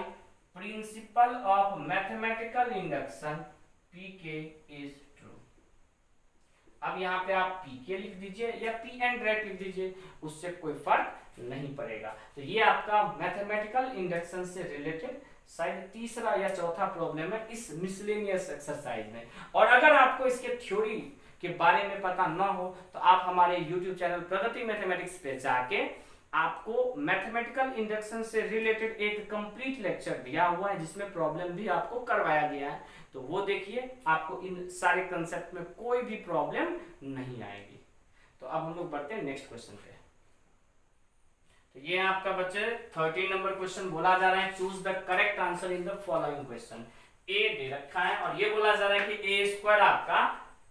Speaker 1: principle of mathematical induction pk is true. अब यहाँ पे आप pk लिख दीजिए या p एंड डायरेक्ट लिख दीजिए, उससे कोई फर्क नहीं पड़ेगा। तो ये आपका मैथमेटिकल इंडक्शन से रिलेटेड शायद तीसरा या चौथा प्रॉब्लम है इस मिसलेनियस एक्सरसाइज में। और अगर आपको इसके थ्योरी के बारे में पता ना हो तो आप हमारे YouTube चैनल प्रगति मैथमेटिक्स पे जाके आपको मैथमेटिकल इंडक्शन से रिलेटेड एक कंप्लीट लेक्चर दिया हुआ है, जिसमें प्रॉब्लम भी आपको करवाया गया है, तो वो देखिए, आपको इन सारे कंसेप्ट में कोई भी प्रॉब्लम नहीं आएगी। तो अब हम लोग बढ़ते हैं नेक्स्ट क्वेश्चन पे। तो ये आपका बच्चे 13 नंबर क्वेश्चन बोला जा रहा है, choose the correct answer in the following question. A दे रखा है और ये बोला जा रहा है कि ए स्क्वायर आपका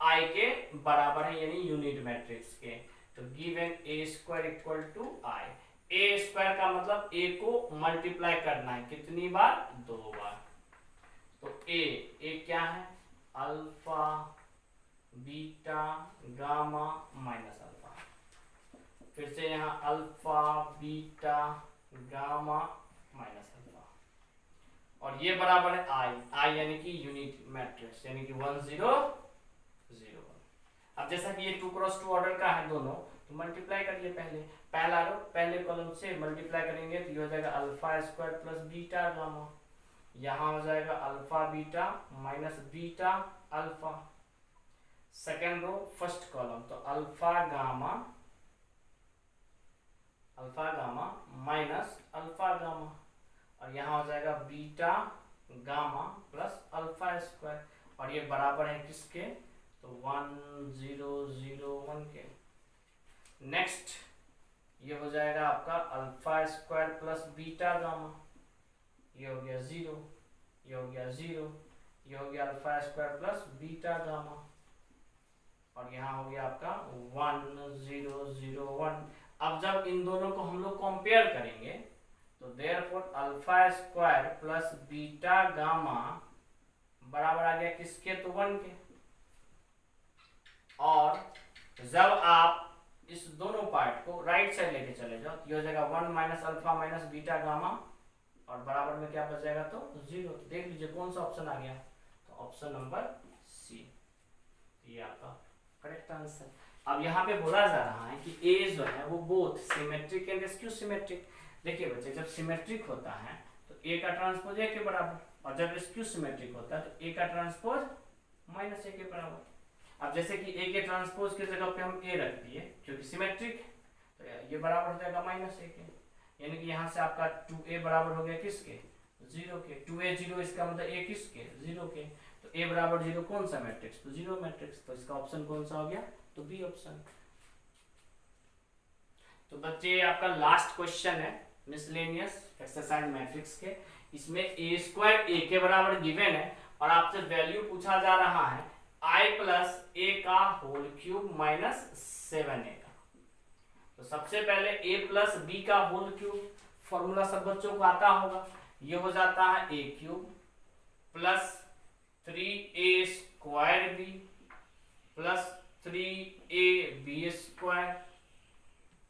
Speaker 1: आई के बराबर है, यानी यूनिट मैट्रिक्स के। तो given A square equal to I. A square का मतलब ए को मल्टीप्लाई करना है, कितनी बार, 2 बार। तो ए क्या है, alpha beta gamma minus alpha. फिर से यहाँ alpha beta gamma minus alpha, और ये बराबर है आई यानी कि यूनिट मैट्रिक्स, यानी कि 1 0 0 1। अब जैसा कि ये 2x2 ऑर्डर का है दोनों, तो मल्टीप्लाई करिए। पहला रो पहले कॉलम से मल्टीप्लाई करेंगे तो ये हो जाएगा alpha square plus beta gamma, यहाँ हो जाएगा alpha beta minus beta alpha. Second row first column, तो alpha gamma minus alpha gamma, और यहाँ हो जाएगा beta gamma plus alpha square, और ये बराबर है किसके, तो 1 0 0 1 के। नेक्स्ट ये हो जाएगा आपका alpha square plus beta gamma, ये हो गया 0, ये हो गया 0, ये हो गया alpha square plus beta gamma, और यहाँ हो गया आपका 1 0 0 1। अब जब इन दोनों को हम लोग कंपेयर करेंगे तो therefore alpha square plus beta gamma बराबर आ गया किसके, तो 1 के। और जब आप इस दोनों पार्ट को राइट साइड लेके चले जाओ तो ये हो जाएगा 1 minus alpha minus beta gamma, और बराबर में क्या बच जाएगा, तो 0। तो देख लीजिए कौन सा ऑप्शन आ गया, तो ऑप्शन नंबर सी, ये आपका करेक्ट आंसर। अब यहाँ पे बोला जा रहा है कि ए जो है वो both symmetric and skew symmetric. देखिए बच्चे, जब सिमेट्रिक होता है तो ए का ट्रांसपोज ए के बराबर, और जब स्क्यू सिमेट्रिक होता है तो ए का ट्रांसपोज माइनस ए के बराबर। अब जैसे कि ए के ट्रांसपोज की जगह पे हम ए रख दिए क्योंकि सिमेट्रिक है, तो ये बराबर हो जाएगा माइनस ए के, यानी कि यहाँ से आपका 2a बराबर हो गया किसके, 0 के। 2a 0 इसका मतलब a किसके, 0 के। तो a बराबर 0 कौन सा मैट्रिक्स, तो 0 मैट्रिक्स। तो इसका ऑप्शन कौन सा हो गया, तो बी ऑप्शन। तो बच्चे आपका लास्ट क्वेश्चन है मिसलेनियस एक्सरसाइज मैट्रिक्स के। इसमें a स्क्वायर a के बराबर गिवन है और आपसे वैल्यू पूछा जा रहा है i प्लस a का होल क्यूब माइनस 7a का। तो सबसे पहले a प्लस बी का होल क्यूब, फॉर्मूला सब बच्चों को आता होगा, ये हो जाता है a cube plus 3a square b plus 3ab square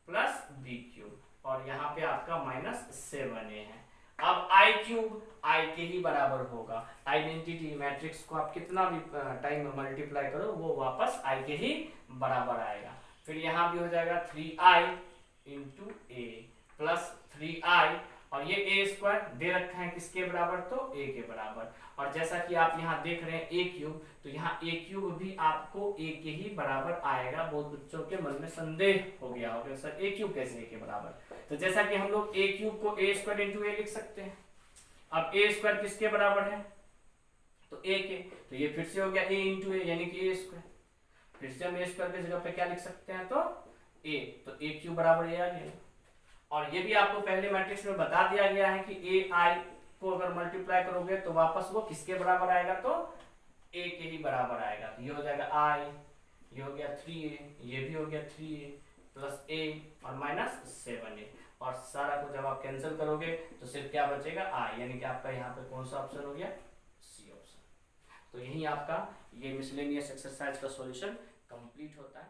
Speaker 1: plus b cube, और यहाँ पे आपका माइनस 7a है। अब i क्यूब i के ही बराबर होगा। आइडेंटिटी मैट्रिक्स को आप कितना भी टाइम में मल्टीप्लाई करो वो वापस i के ही बराबर आएगा। फिर यहाँ भी हो जाएगा 3i इंटू ए प्लस 3i, और ये a स्क्वायर दे रखा है किसके बराबर, तो a के बराबर। और जैसा कि आप यहाँ देख रहे हैं a क्यूब, तो यहाँ a क्यूब भी आपको a के ही बराबर आएगा। बहुत बच्चों के मन में संदेह हो गया होगा सर a क्यूब कैसे a के बराबर। तो जैसा कि हम लोग a क्यूब को a स्क्वायर इंटू ए लिख सकते हैं। अब a स्क्वायर किसके बराबर है, तो a के, तो ये फिर से हो गया a इंटू ए यानी कि a स्क्वायर। फिर से हम a स्क्वायर की जगह पे क्या लिख सकते हैं, तो a, तो a क्यूब बराबर a आ गया। और ये भी आपको पहले मैट्रिक्स में बता दिया गया है कि a i को अगर मल्टीप्लाई करोगे तो वापस वो किसके बराबर आएगा, तो a के ही बराबर आएगा। तो ये हो जाएगा i, ये हो गया 3a, ये भी हो गया 3a प्लस a और माइनस 7a, और सारा को जब आप कैंसिल करोगे तो सिर्फ क्या बचेगा, i, यानी कि आपका यहाँ पे कौन सा ऑप्शन हो गया, सी ऑप्शन। तो यही आपका ये मिसलेनियस एक्सरसाइज का सॉल्यूशन कंप्लीट होता है।